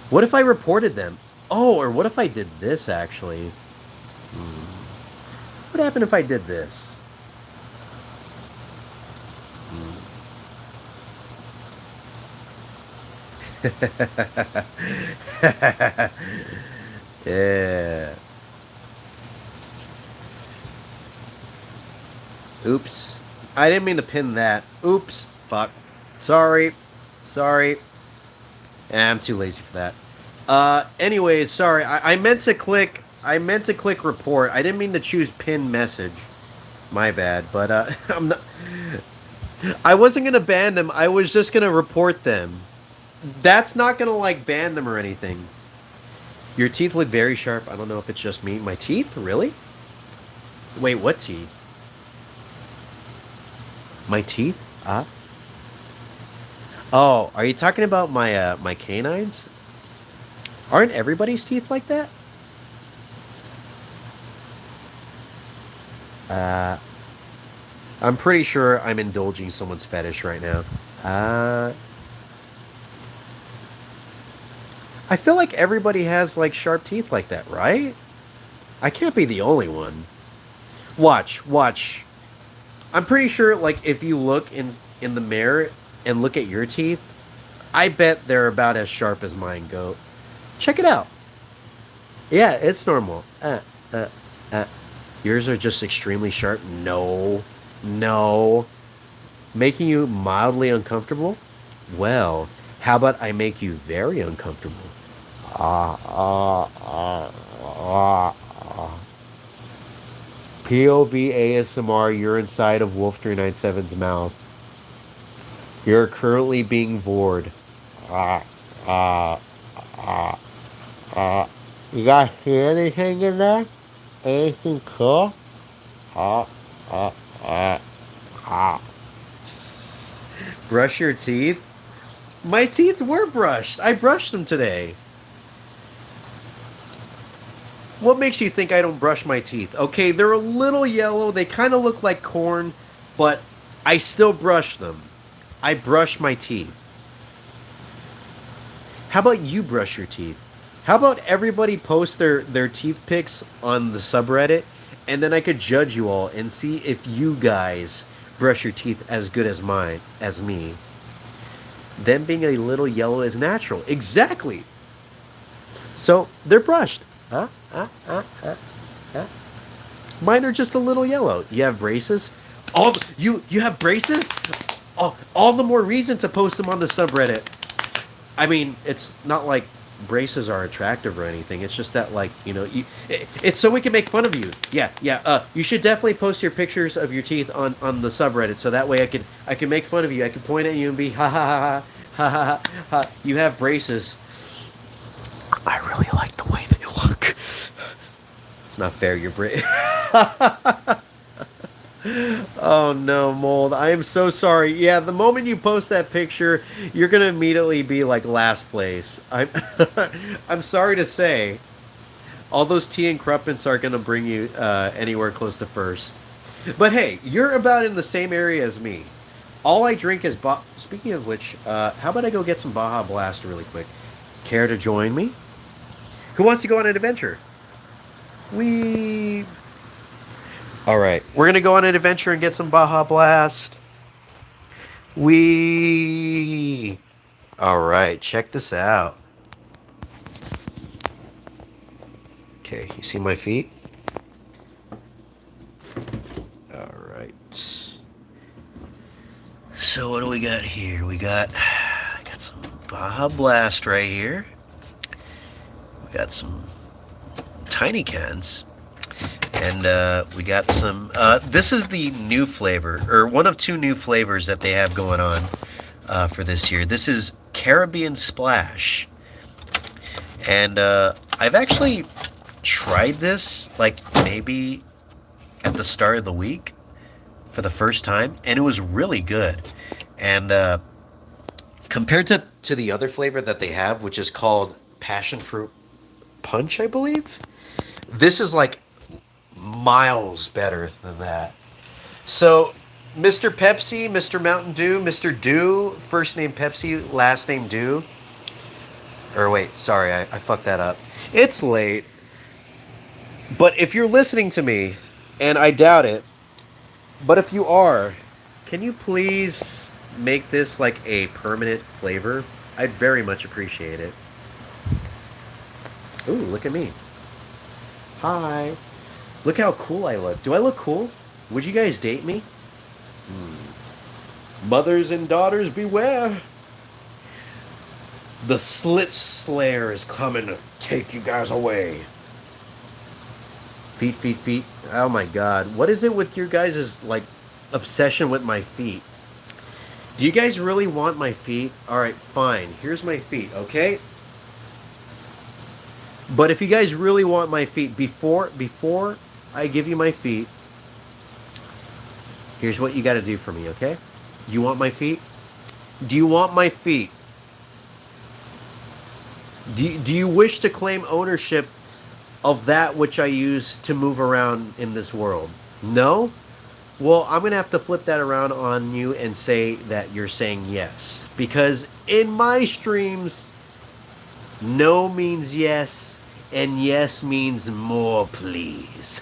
A: What if I reported them? Oh, or what if I did this actually? What happened if I did this? Yeah. Oops. I didn't mean to pin that. Oops. Fuck. Sorry. Sorry. I'm too lazy for that. Anyways, sorry. I meant to click report. I didn't mean to choose pin message. My bad. But I'm not I wasn't gonna ban them, I was just gonna report them. That's not gonna like ban them or anything. Your teeth look very sharp. I don't know if it's just me. My teeth? Really? Wait, what teeth? My teeth? Oh, are you talking about my canines? Aren't everybody's teeth like that? I'm pretty sure I'm indulging someone's fetish right now. I feel like everybody has like sharp teeth like that, right? I can't be the only one. Watch. I'm pretty sure like if you look in the mirror and look at your teeth, I bet they're about as sharp as mine go. Check it out. Yeah, it's normal. Yours are just extremely sharp. No. Making you mildly uncomfortable? Well, how about I make you very uncomfortable? POV ASMR, you're inside of Wolf397's mouth. You're currently being bored. You guys see anything in there? Anything cool? Brush your teeth? My teeth were brushed. I brushed them today. What makes you think I don't brush my teeth? Okay, they're a little yellow. They kind of look like corn, but I still brush them. I brush my teeth. How about you brush your teeth? How about everybody post their teeth pics on the subreddit, and then I could judge you all and see if you guys brush your teeth as good as me. Them being a little yellow is natural. Exactly. So they're brushed. Huh? Huh? Huh? Huh? Huh? Mine are just a little yellow. You have braces? You have braces? All the more reason to post them on the subreddit. I mean, it's not like braces are attractive or anything. It's just that, like, it's so we can make fun of you. Yeah, yeah. You should definitely post your pictures of your teeth on the subreddit, so that way I can make fun of you. I can point at you and be ha ha ha ha ha ha ha. You have braces. I really like the way they look. It's not fair. You're Oh no, Mold. I am so sorry. Yeah, the moment you post that picture, you're gonna immediately be like last place. I'm sorry to say, all those tea and crumpets are gonna bring you anywhere close to first. But hey, you're about in the same area as me. All I drink is Speaking of which, how about I go get some Baja Blast really quick? Care to join me? Who wants to go on an adventure? We All right, we're gonna go on an adventure and get some Baja Blast. All right, check this out. Okay, you see my feet? All right. So what do we got here? I got some Baja Blast right here. We got some tiny cans. And we got some, this is the new flavor, or one of two new flavors that they have going on for this year. This is Caribbean Splash. And I've actually tried this, like, maybe at the start of the week for the first time, and it was really good. And compared to the other flavor that they have, which is called Passion Fruit Punch, I believe, this is like miles better than that. So, Mr. Pepsi, Mr. Mountain Dew, Mr. Dew, first name Pepsi, last name Dew. Or wait, sorry, I fucked that up. It's late. But if you're listening to me, and I doubt it, but if you are, can you please make this like a permanent flavor? I'd very much appreciate it. Ooh, look at me. Hi. Look how cool I look. Do I look cool? Would you guys date me? Mothers and daughters, beware. The Slit Slayer is coming to take you guys away. Feet, feet, feet. Oh my god. What is it with your guys' like obsession with my feet? Do you guys really want my feet? Alright, fine. Here's my feet, okay? But if you guys really want my feet, before I give you my feet, here's what you got to do for me, okay? You want my feet? Do you want my feet? Do you wish to claim ownership of that which I use to move around in this world? No? Well, I'm going to have to flip that around on you and say that you're saying yes. Because in my streams, no means yes. And yes means more, please.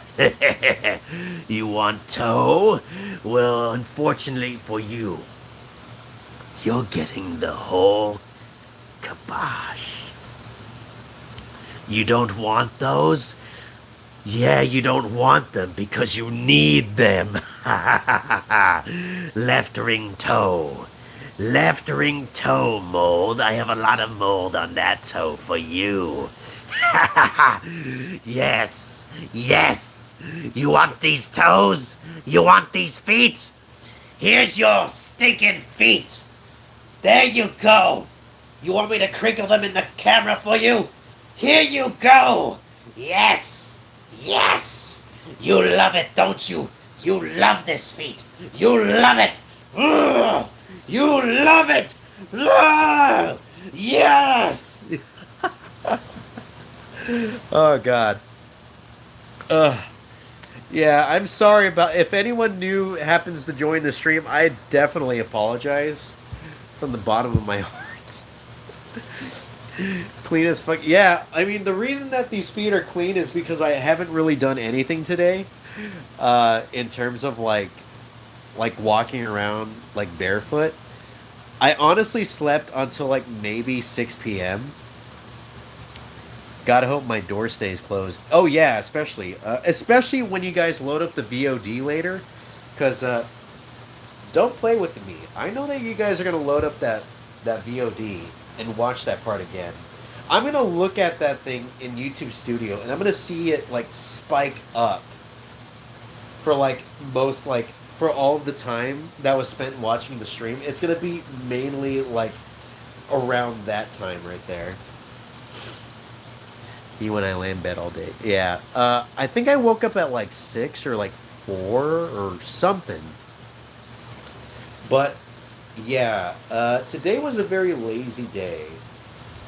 A: You want toe? Well, unfortunately for you, you're getting the whole kibosh. You don't want those? Yeah, you don't want them because you need them. Left ring toe. Left ring toe, Mold. I have a lot of mold on that toe for you. Yes, yes. You want these toes? You want these feet? Here's your stinking feet. There you go. You want me to crinkle them in the camera for you? Here you go. Yes, yes. You love it, don't you? You love this feet. You love it. Ugh. You love it. Ugh. Yes. Oh god. Yeah, I'm sorry about if anyone new happens to join the stream, I definitely apologize from the bottom of my heart. Clean as fuck. Yeah, I mean the reason that these feet are clean is because I haven't really done anything today. In terms of like walking around like barefoot. I honestly slept until like maybe 6 p.m. Gotta hope my door stays closed. Oh yeah, especially when you guys load up the VOD later, because don't play with me. I know that you guys are gonna load up that VOD and watch that part again. I'm gonna look at that thing in YouTube Studio and I'm gonna see it like spike up for like most like for all of the time that was spent watching the stream. It's gonna be mainly like around that time right there. You and I lay in bed all day. Yeah. I think I woke up at like 6 or like 4 or something. But yeah, today was a very lazy day.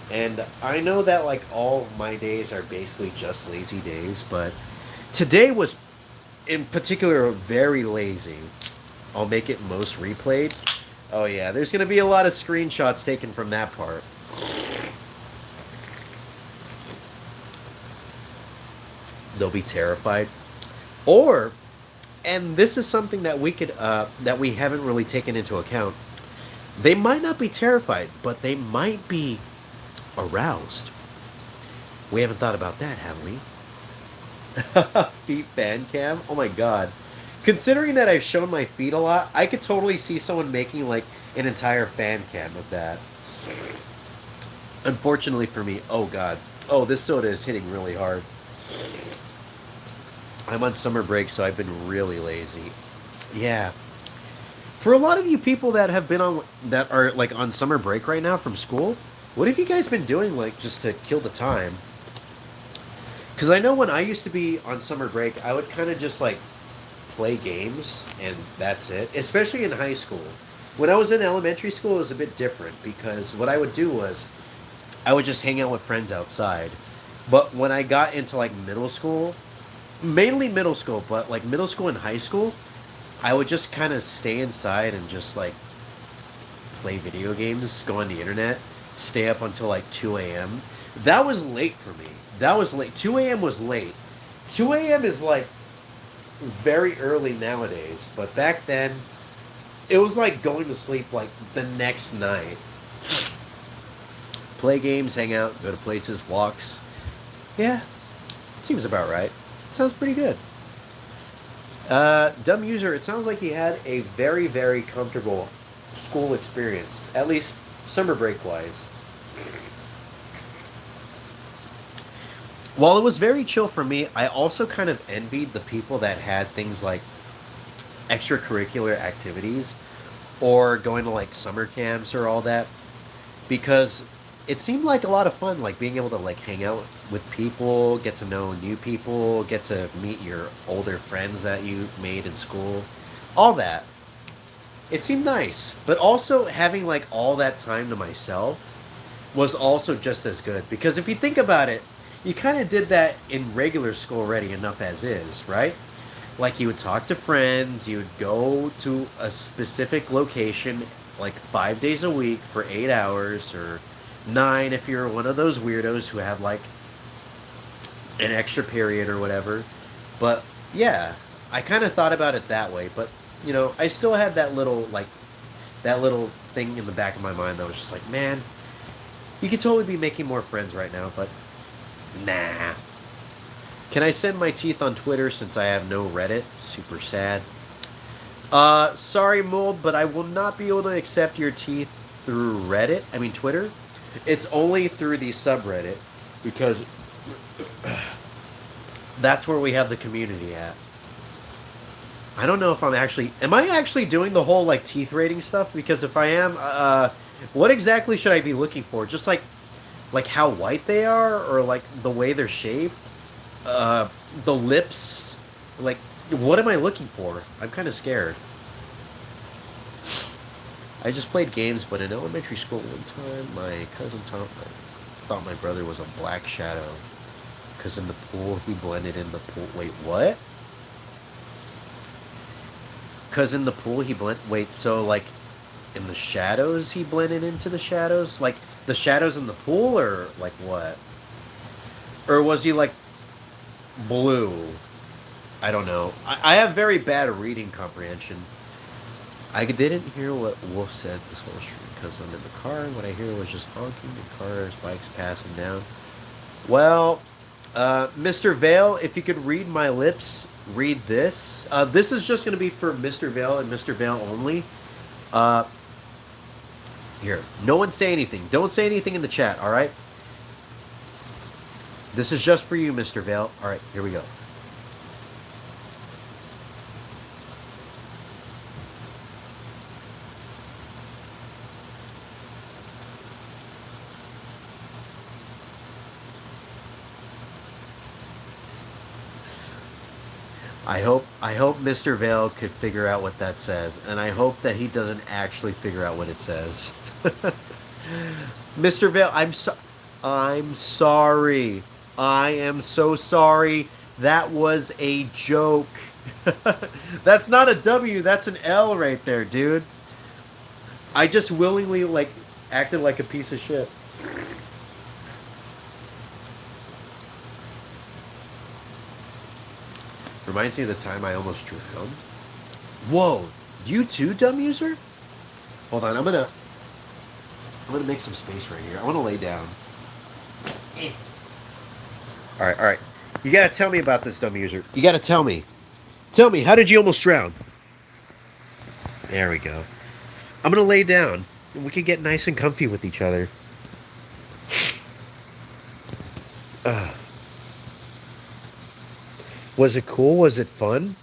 A: And I know that like all of my days are basically just lazy days, but today was in particular very lazy. I'll make it most replayed. Oh yeah, there's gonna be a lot of screenshots taken from that part. They'll be terrified. Or, and this is something that we haven't really taken into account. They might not be terrified, but they might be aroused. We haven't thought about that, have we? Feet fan cam? Oh my god. Considering that I've shown my feet a lot, I could totally see someone making like an entire fan cam of that. Unfortunately for me, oh god. Oh, this soda is hitting really hard. I'm on summer break, so I've been really lazy. Yeah. For a lot of you people that have been on that are like on summer break right now from school, what have you guys been doing like just to kill the time? Because I know when I used to be on summer break, I would kind of just like play games and that's it. Especially in high school. When I was in elementary school, it was a bit different because what I would do was I would just hang out with friends outside. But when I got into like middle school, mainly middle school, but like middle school and high school, I would just kind of stay inside and just like play video games, go on the internet, stay up until like 2 a.m. That was late for me. That was late. 2 a.m. was late. 2 a.m. is like very early nowadays, but back then it was like going to sleep like the next night. Play games, hang out, go to places, walks. Yeah, it seems about right. Sounds pretty good. Dumb user, it sounds like he had a very, very comfortable school experience, at least summer break wise. While it was very chill for me, I also kind of envied the people that had things like extracurricular activities or going to like summer camps or all that because it seemed like a lot of fun, like being able to like hang out with people, get to know new people, get to meet your older friends that you made in school, all that. It seemed nice, but also having like all that time to myself was also just as good because if you think about it, you kind of did that in regular school already enough as is, right? Like you would talk to friends, you would go to a specific location like 5 days a week for 8 hours or 9 if you're one of those weirdos who have like an extra period or whatever. But yeah, I kind of thought about it that way. But you know, I still had that little like that little thing in the back of my mind that was just like, man, you could totally be making more friends right now, but nah. Can I send my teeth on Twitter since I have no Reddit? Super sad. Sorry, Mold, but I will not be able to accept your teeth through Reddit. I mean, Twitter. It's only through the subreddit because that's where we have the community at. I don't know if am I actually doing the whole like teeth rating stuff? Because if I am, what exactly should I be looking for? Just like how white they are or like the way they're shaped? The lips, like what am I looking for? I'm kind of scared. I just played games, but in elementary school one time, my cousin thought my brother was a black shadow. Because in the pool, he blended in the pool. Wait, what? Because in the pool, wait, so like in the shadows, he blended into the shadows? Like the shadows in the pool, or like what? Or was he like blue? I don't know. I have very bad reading comprehension. I didn't hear what Wolf said this whole stream because I'm in the car and what I hear was just honking and cars, bikes passing down. Well, Mr. Vale, if you could read my lips, read this. This is just going to be for Mr. Vale and Mr. Vale only. Uh, Here, no one say anything. Don't say anything in the chat, all right? This is just for you, Mr. Vale. All right, here we go. I hope Mr. Vale could figure out what that says, and I hope that he doesn't actually figure out what it says. Mr. Vale, I'm sorry. I am so sorry. That was a joke. That's not a W, that's an L right there, dude. I just willingly like acted like a piece of shit. Reminds me of the time I almost drowned. Whoa, you too, dumb user? Hold on, I'm gonna make some space right here. I want to lay down. Eh. All right. You gotta tell me about this, dumb user. You gotta tell me. Tell me, how did you almost drown? There we go. I'm gonna lay down, and we can get nice and comfy with each other. Uh, was it cool? Was it fun?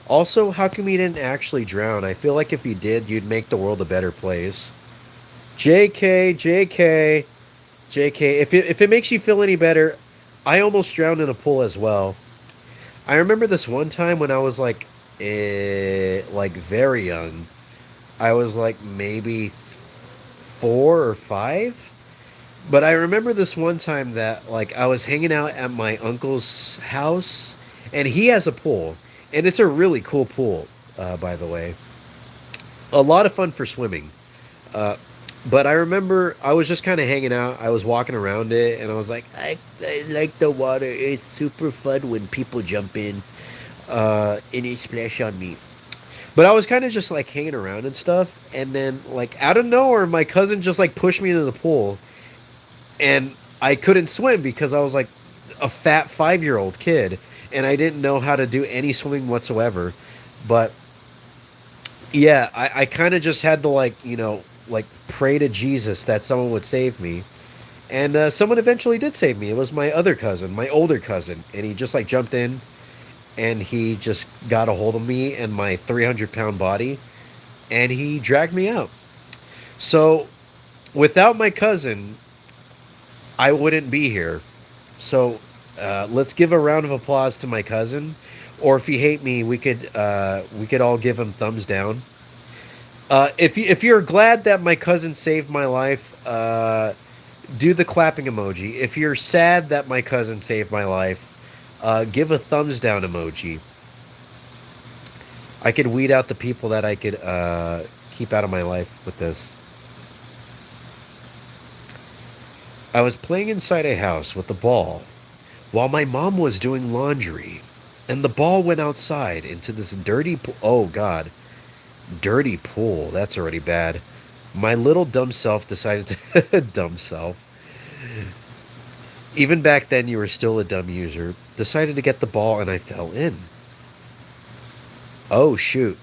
A: Also, how come you didn't actually drown? I feel like if you did, you'd make the world a better place. JK, JK, JK. If it makes you feel any better, I almost drowned in a pool as well. I remember this one time when I was like very young. I was like maybe 4 or 5. But I remember this one time that like I was hanging out at my uncle's house, and he has a pool, and it's a really cool pool, by the way. A lot of fun for swimming. Uh, but I remember I was just kind of hanging out. I was walking around it, and I was like, I like the water. It's super fun when people jump in, and it splash on me. But I was kind of just like hanging around and stuff, and then like out of nowhere, my cousin just like pushed me into the pool, and I couldn't swim because I was like a fat 5-year-old kid, and I didn't know how to do any swimming whatsoever. But yeah, I kind of just had to like pray to Jesus that someone would save me, and someone eventually did save me. It was my other cousin, my older cousin, and he just like jumped in, and he just got a hold of me and my 300-pound body, and he dragged me out. So without my cousin, I wouldn't be here. So let's give a round of applause to my cousin, or if you hate me, we could all give him thumbs down. If you're glad that my cousin saved my life, do the clapping emoji. If you're sad that my cousin saved my life, give a thumbs down emoji. I could weed out the people that I could keep out of my life with this. I was playing inside a house with the ball while my mom was doing laundry, and the ball went outside into this dirty pool. Oh, God. Dirty pool. That's already bad. My little dumb self decided to. Dumb self. Even back then, you were still a dumb user. Decided to get the ball, and I fell in. Oh, shoot.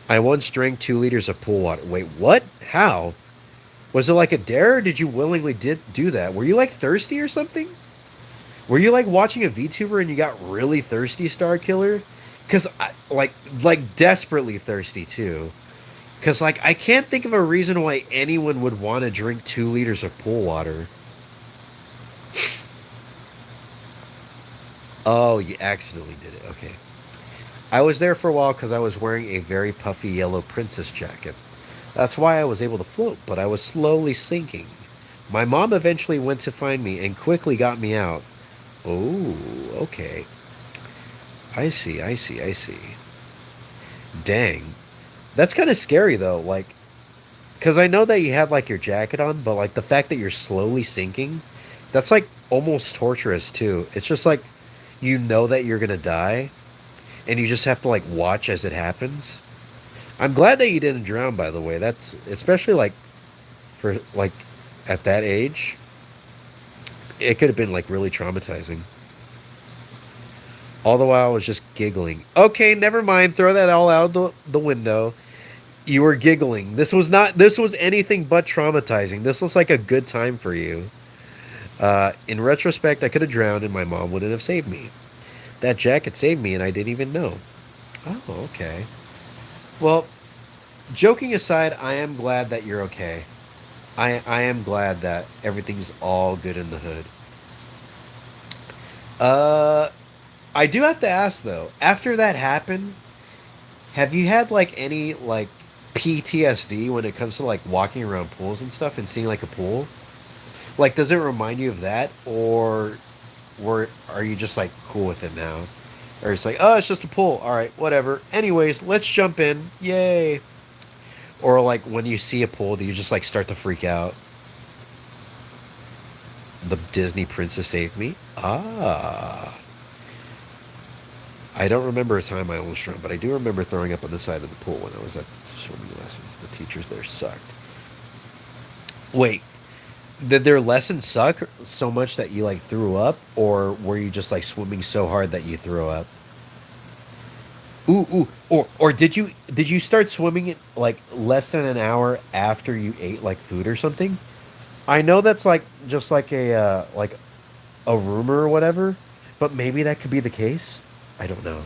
A: I once drank 2 liters of pool water. Wait, what? How? Was it like a dare, or did you willingly do that? Were you like thirsty or something? Were you like watching a VTuber and you got really thirsty, Star Killer? Because I like desperately thirsty too. Because like I can't think of a reason why anyone would want to drink 2 liters of pool water. Oh, you accidentally did it. Okay. I was there for a while because I was wearing a very puffy yellow princess jacket. That's why I was able to float, but I was slowly sinking. My mom eventually went to find me and quickly got me out. Oh, okay. I see. Dang. That's kind of scary though, like, because I know that you have like your jacket on, but like the fact that you're slowly sinking, that's like almost torturous too. It's just like you know that you're gonna die, and you just have to like watch as it happens. I'm glad that you didn't drown, by the way. That's especially like for like at that age. It could have been like really traumatizing. All the while I was just giggling. Okay, never mind. Throw that all out the window. You were giggling. This was not. This was anything but traumatizing. This was like a good time for you. In retrospect, I could have drowned and my mom wouldn't have saved me. That jacket saved me and I didn't even know. Oh, okay. Well, joking aside, I am glad that you're okay. I am glad that everything's all good in the hood. Uh, I do have to ask though. After that happened, have you had like any like PTSD when it comes to like walking around pools and stuff and seeing like a pool? Like, does it remind you of that, or are you just like cool with it now? Or it's like, oh, it's just a pool. All right, whatever. Anyways, let's jump in. Yay! Or like when you see a pool, do you just like start to freak out? The Disney princess saved me. Ah, I don't remember a time I almost drowned, but I do remember throwing up on the side of the pool when I was at swimming lessons. The teachers there sucked. Wait, did their lessons suck so much that you like threw up, or were you just like swimming so hard that you threw up? Ooh, ooh, or did you start swimming it like less than an hour after you ate like food or something? I know that's like just like a rumor or whatever, but maybe that could be the case. I don't know.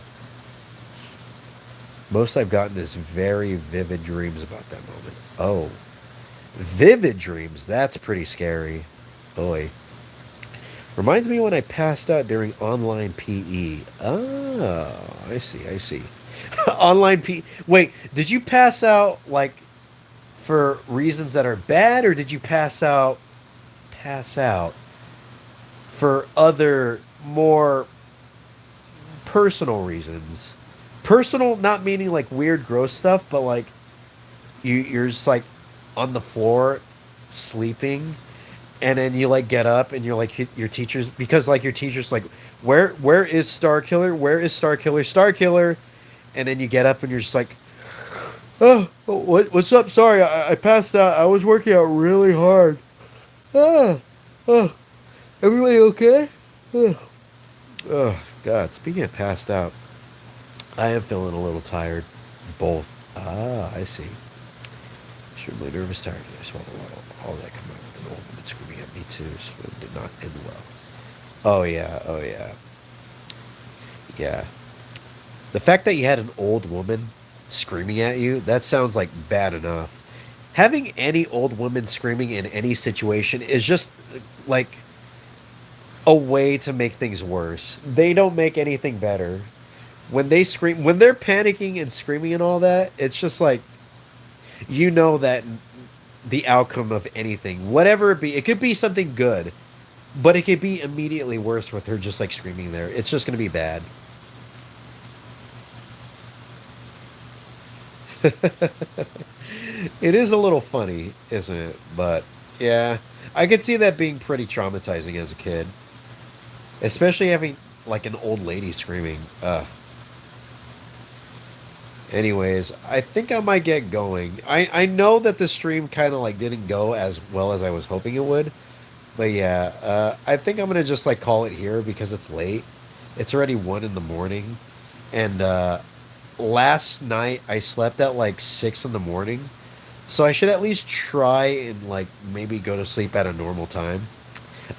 A: Most I've gotten is very vivid dreams about that moment. Oh, vivid dreams. That's pretty scary. Boy. Reminds me when I passed out during online PE. Oh, I see, I see. Online PE. Wait, did you pass out like for reasons that are bad, or did you pass out for other more personal reasons? Personal, not meaning like weird, gross stuff, but like you're just like on the floor sleeping, and then you like get up and you're like your teachers, because like your teachers like, where is Star Killer, where is Star Killer, Star Killer, and then you get up and you're just like, oh, what's up, sorry, I passed out, I was working out really hard. Ah, oh, everybody okay? Oh, oh God, speaking of passed out, I am feeling a little tired. Both. Ah, I see. Extremely nervous, tired. I swallowed all that come out with an old woman screaming at me too. Swim did not end well. Oh yeah, oh yeah, yeah. The fact that you had an old woman screaming at you, that sounds like bad enough. Having any old woman screaming in any situation is just like a way to make things worse. They don't make anything better. When they scream, when they're panicking and screaming and all that, it's just like, you know that the outcome of anything, whatever it be, it could be something good, but it could be immediately worse with her just like screaming there. It's just going to be bad. It is a little funny, isn't it? But yeah, I could see that being pretty traumatizing as a kid, especially having like an old lady screaming. Anyways, I think I might get going. I know that the stream kind of like didn't go as well as I was hoping it would, but yeah, I think I'm gonna just like call it here because it's late. It's already 1 in the morning, and last night I slept at like 6 in the morning, so I should at least try and like maybe go to sleep at a normal time.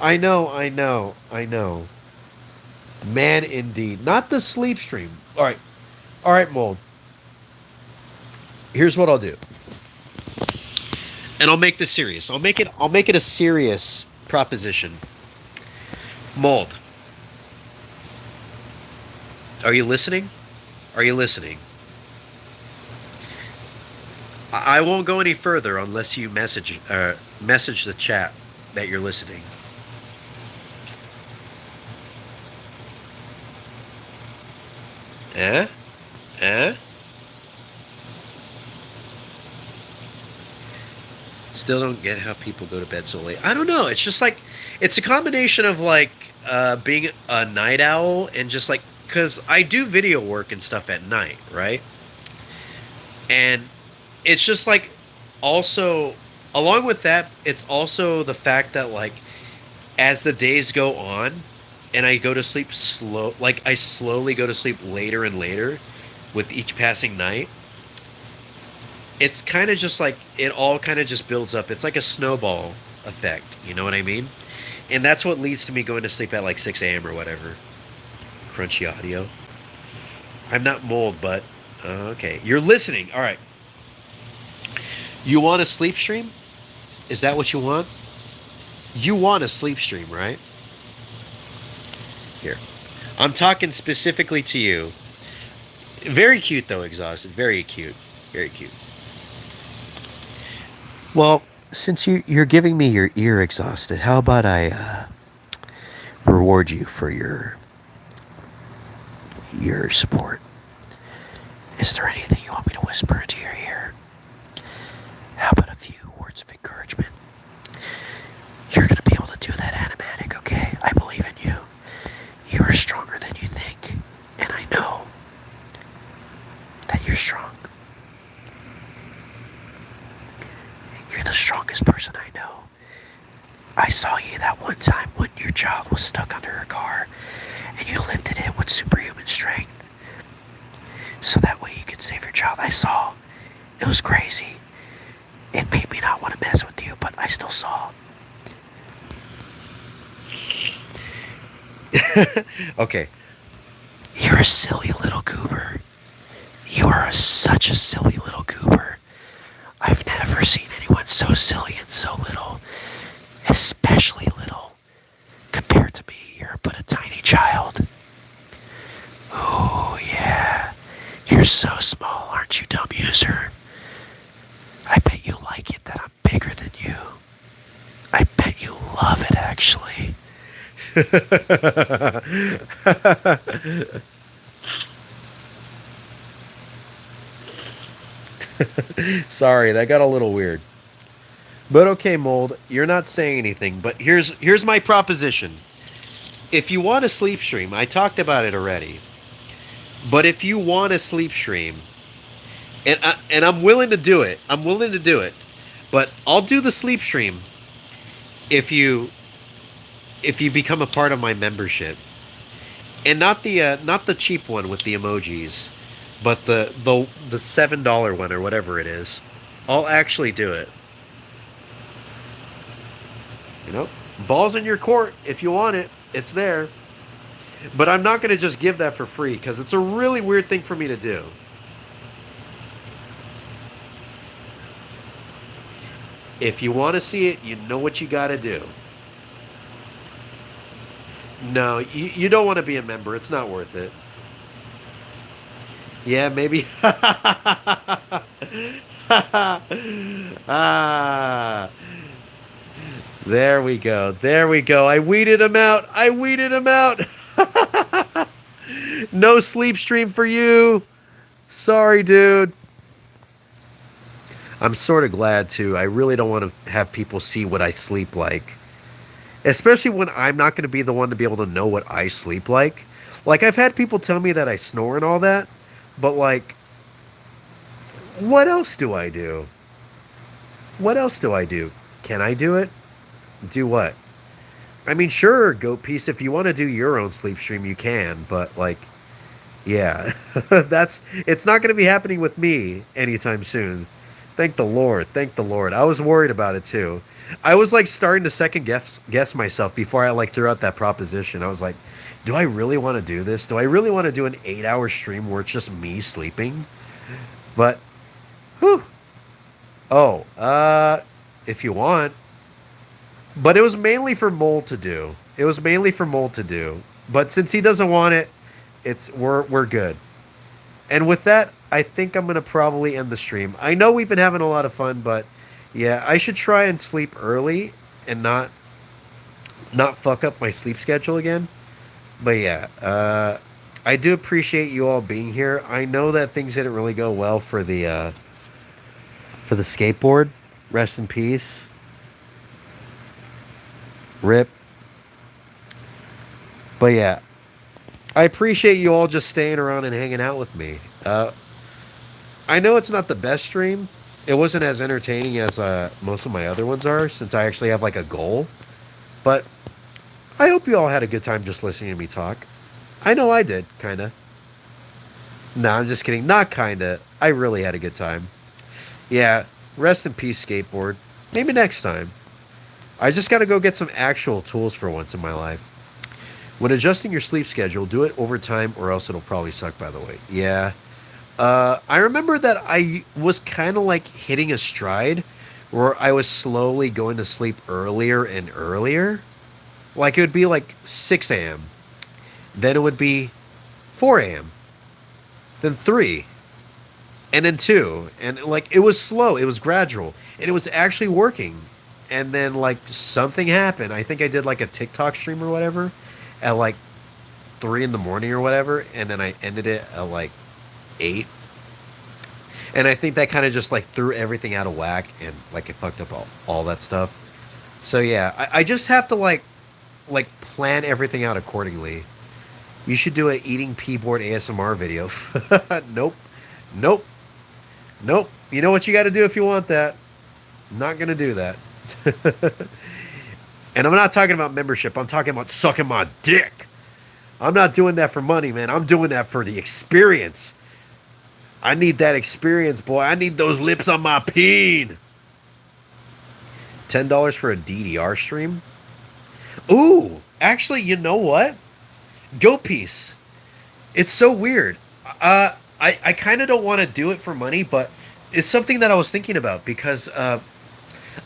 A: I know, I know, I know. Man, indeed, not the sleep stream. All right, mold. Here's what I'll do, and I'll make this serious. I'll make it a serious proposition. Mold, are you listening? Are you listening? I won't go any further unless you message the chat that you're listening. Eh? Eh? Still don't get how people go to bed so late. I don't know. It's just like it's a combination of like being a night owl and just like because I do video work and stuff at night, right? And it's just like also along with that, it's also the fact that like as the days go on and I go to sleep slow, like I slowly go to sleep later and later with each passing night, it's kind of just like it all kind of just builds up. It's like a snowball effect, you know what I mean? And that's what leads to me going to sleep at like 6 a.m. or whatever. Crunchy audio. I'm not mold, but okay. You're listening. All right. You want a sleep stream? Is that what you want? You want a sleep stream, right? Here. I'm talking specifically to you. Very cute, though, exhausted. Very cute. Very cute. Well, since you're giving me your ear exhausted, how about I reward you for your support? Is there anything you want me to whisper into your ear? How about a few words of encouragement? You're going to be able to do that, animatic, okay? I believe in you. You are stronger than you think. And I know that you're strong. You're the strongest person I know. I saw you that one time when your child was stuck under a car, and you lifted it with superhuman strength. So that way you could save your child. I saw. It was crazy. It made me not want to mess with you, but I still saw. Okay. You're a silly little goober. You are such a silly little goober. I've never seen anyone so silly and so little. Especially little. Compared to me, you're but a tiny child. Ooh, yeah. You're so small, aren't you, dumb user? I bet you like it that I'm bigger than you. I bet you love it, actually. Sorry, that got a little weird. But okay, Mold, you're not saying anything, but here's my proposition. If you want a sleep stream, I talked about it already. But if you want a sleep stream, and I'm willing to do it. I'm willing to do it. But I'll do the sleep stream if you become a part of my membership. And not the cheap one with the emojis, but the $7 one or whatever it is. I'll actually do it. You know, ball's in your court if you want it. It's there. But I'm not going to just give that for free because it's a really weird thing for me to do. If you want to see it, you know what you got to do. No, you don't want to be a member. It's not worth it. Yeah, maybe. Ah, there we go. There we go. I weeded him out. I weeded him out. No sleep stream for you. Sorry, dude. I'm sort of glad too. I really don't want to have people see what I sleep like. Especially when I'm not going to be the one to be able to know what I sleep like. Like, I've had people tell me that I snore and all that. But, like, what else do I do? What else do I do? Can I do it? Do what? I mean, sure, Goat Piece, if you want to do your own sleep stream, you can. But, like, yeah. It's not going to be happening with me anytime soon. Thank the Lord. Thank the Lord. I was worried about it, too. I was, like, starting to second guess myself before I, like, threw out that proposition. I was like, do I really want to do this? Do I really want to do an 8-hour stream where it's just me sleeping? But, whew. Oh, if you want. But it was mainly for Mole to do. It was mainly for Mole to do. But since he doesn't want it, we're good. And with that, I think I'm going to probably end the stream. I know we've been having a lot of fun, but yeah, I should try and sleep early and not fuck up my sleep schedule again. But yeah, I do appreciate you all being here. I know that things didn't really go well for the skateboard. Rest in peace. Rip. But yeah, I appreciate you all just staying around and hanging out with me. I know it's not the best stream. It wasn't as entertaining as most of my other ones are, since I actually have like a goal. But
B: I hope you all had a good time just listening to me talk. I know I did, kinda. No, I'm just kidding. Not kinda. I really had a good time. Yeah, rest in peace, skateboard. Maybe next time. I just gotta go get some actual tools for once in my life. When adjusting your sleep schedule, do it over time or else it'll probably suck, by the way. Yeah. I remember that I was kind of like hitting a stride where I was slowly going to sleep earlier and earlier. Like it would be like 6 a.m., then it would be 4 a.m., then 3, and then 2. And like it was slow, it was gradual, and it was actually working. And then like something happened. I think I did like a TikTok stream or whatever at like 3 in the morning or whatever, and then I ended it at like 8. And I think that kind of just like threw everything out of whack and like it fucked up all that stuff. So yeah, I just have to like plan everything out accordingly. You should do a eating pea-board ASMR video. Nope. Nope. Nope. You know what you got to do if you want that. I'm not going to do that. And I'm not talking about membership. I'm talking about sucking my dick. I'm not doing that for money, man. I'm doing that for the experience. I need that experience, boy. I need those lips on my peen. $10 for a DDR stream? Ooh, actually, you know what? Go Piece. It's so weird. I kind of don't want to do it for money, but it's something that I was thinking about because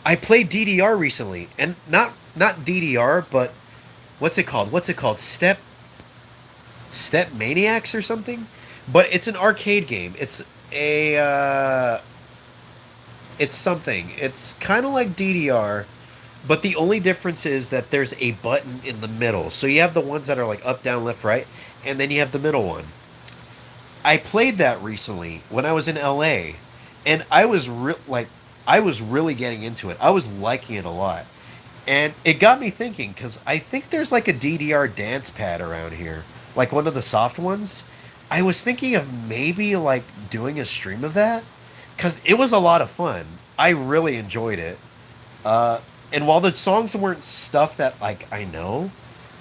B: I played DDR recently, and not DDR, but what's it called? What's it called? Step Maniacs or something? But it's an arcade game. It's something. It's kind of like DDR, but the only difference is that there's a button in the middle. So you have the ones that are like up, down, left, right, and then you have the middle one. I played that recently when I was in LA, and I was really getting into it. I was liking it a lot. And it got me thinking cuz I think there's like a DDR dance pad around here, like one of the soft ones. I was thinking of maybe like doing a stream of that cuz it was a lot of fun. I really enjoyed it. Uh and while the songs weren't stuff that like I know,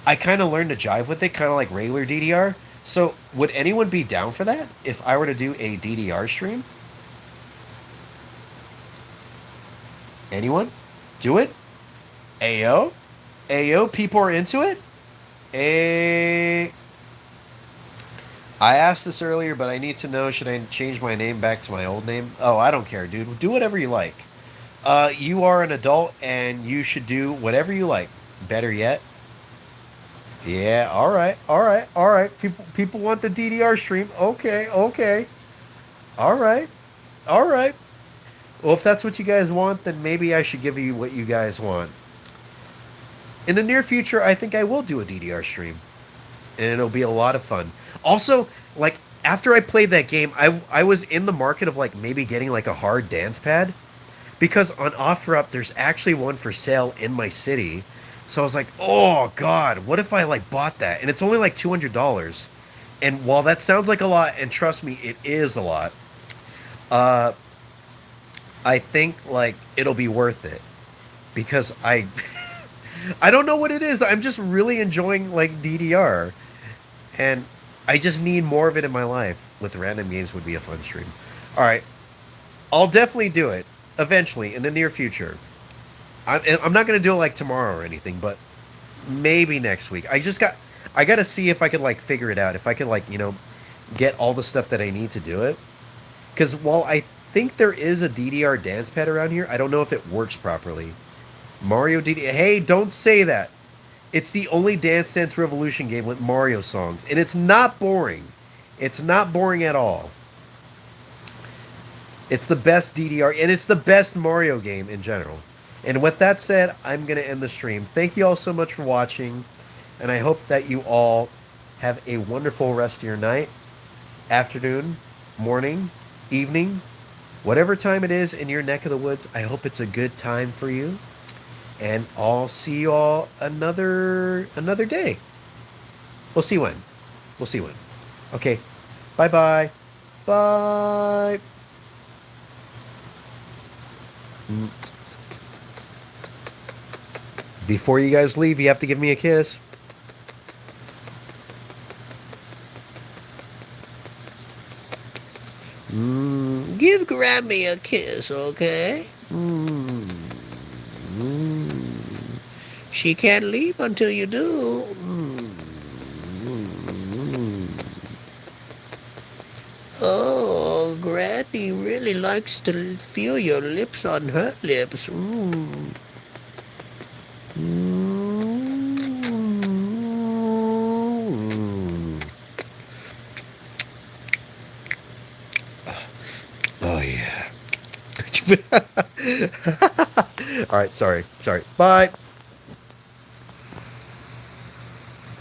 B: I kind of learned to jive with it, kind of like regular DDR. So, would anyone be down for that if I were to do a DDR stream? Anyone? Do it? Ayo? Ayo, people are into it? A. I asked this earlier, but I need to know should I change my name back to my old name? Oh, I don't care, dude. Do whatever you like. You are an adult and you should do whatever you like. Better yet, yeah, all right, all right, all right. People want the DDR stream. Okay, okay. All right. All right. Well, if that's what you guys want, then maybe I should give you what you guys want. In the near future, I think I will do a DDR stream, and it'll be a lot of fun. Also, like after I played that game, I was in the market of like maybe getting like a hard dance pad because on OfferUp there's actually one for sale in my city. So I was like, "Oh god, what if I like bought that?" And it's only like $200. And while that sounds like a lot, and trust me, it is a lot. Uh, I think like it'll be worth it because I don't know what it is. I'm just really enjoying like DDR, and I just need more of it in my life. With random games would be a fun stream. All right, I'll definitely do it eventually in the near future. I'm not gonna do it like tomorrow or anything, but maybe next week. I gotta see if I could like figure it out. If I could like get all the stuff that I need to do it. Because while I think there is a DDR dance pad around here, I don't know if it works properly. Mario DD. Hey, don't say that. It's the only Dance Dance Revolution game with Mario songs, and it's not boring. It's not boring at all. It's the best DDR, and it's the best Mario game in general. And with that said, I'm going to end the stream. Thank you all so much for watching, and I hope that you all have a wonderful rest of your night, afternoon, morning, evening, whatever time it is in your neck of the woods. I hope it's a good time for you, and I'll see you all another day. We'll see when. We'll see when. Okay. Bye-bye. Bye. Before you guys leave, you have to give me a kiss.
C: Give Grammy a kiss, okay? She can't leave until you do. Oh, Granny really likes to feel your lips on her lips.
B: Oh, yeah.
A: All right, sorry. Bye.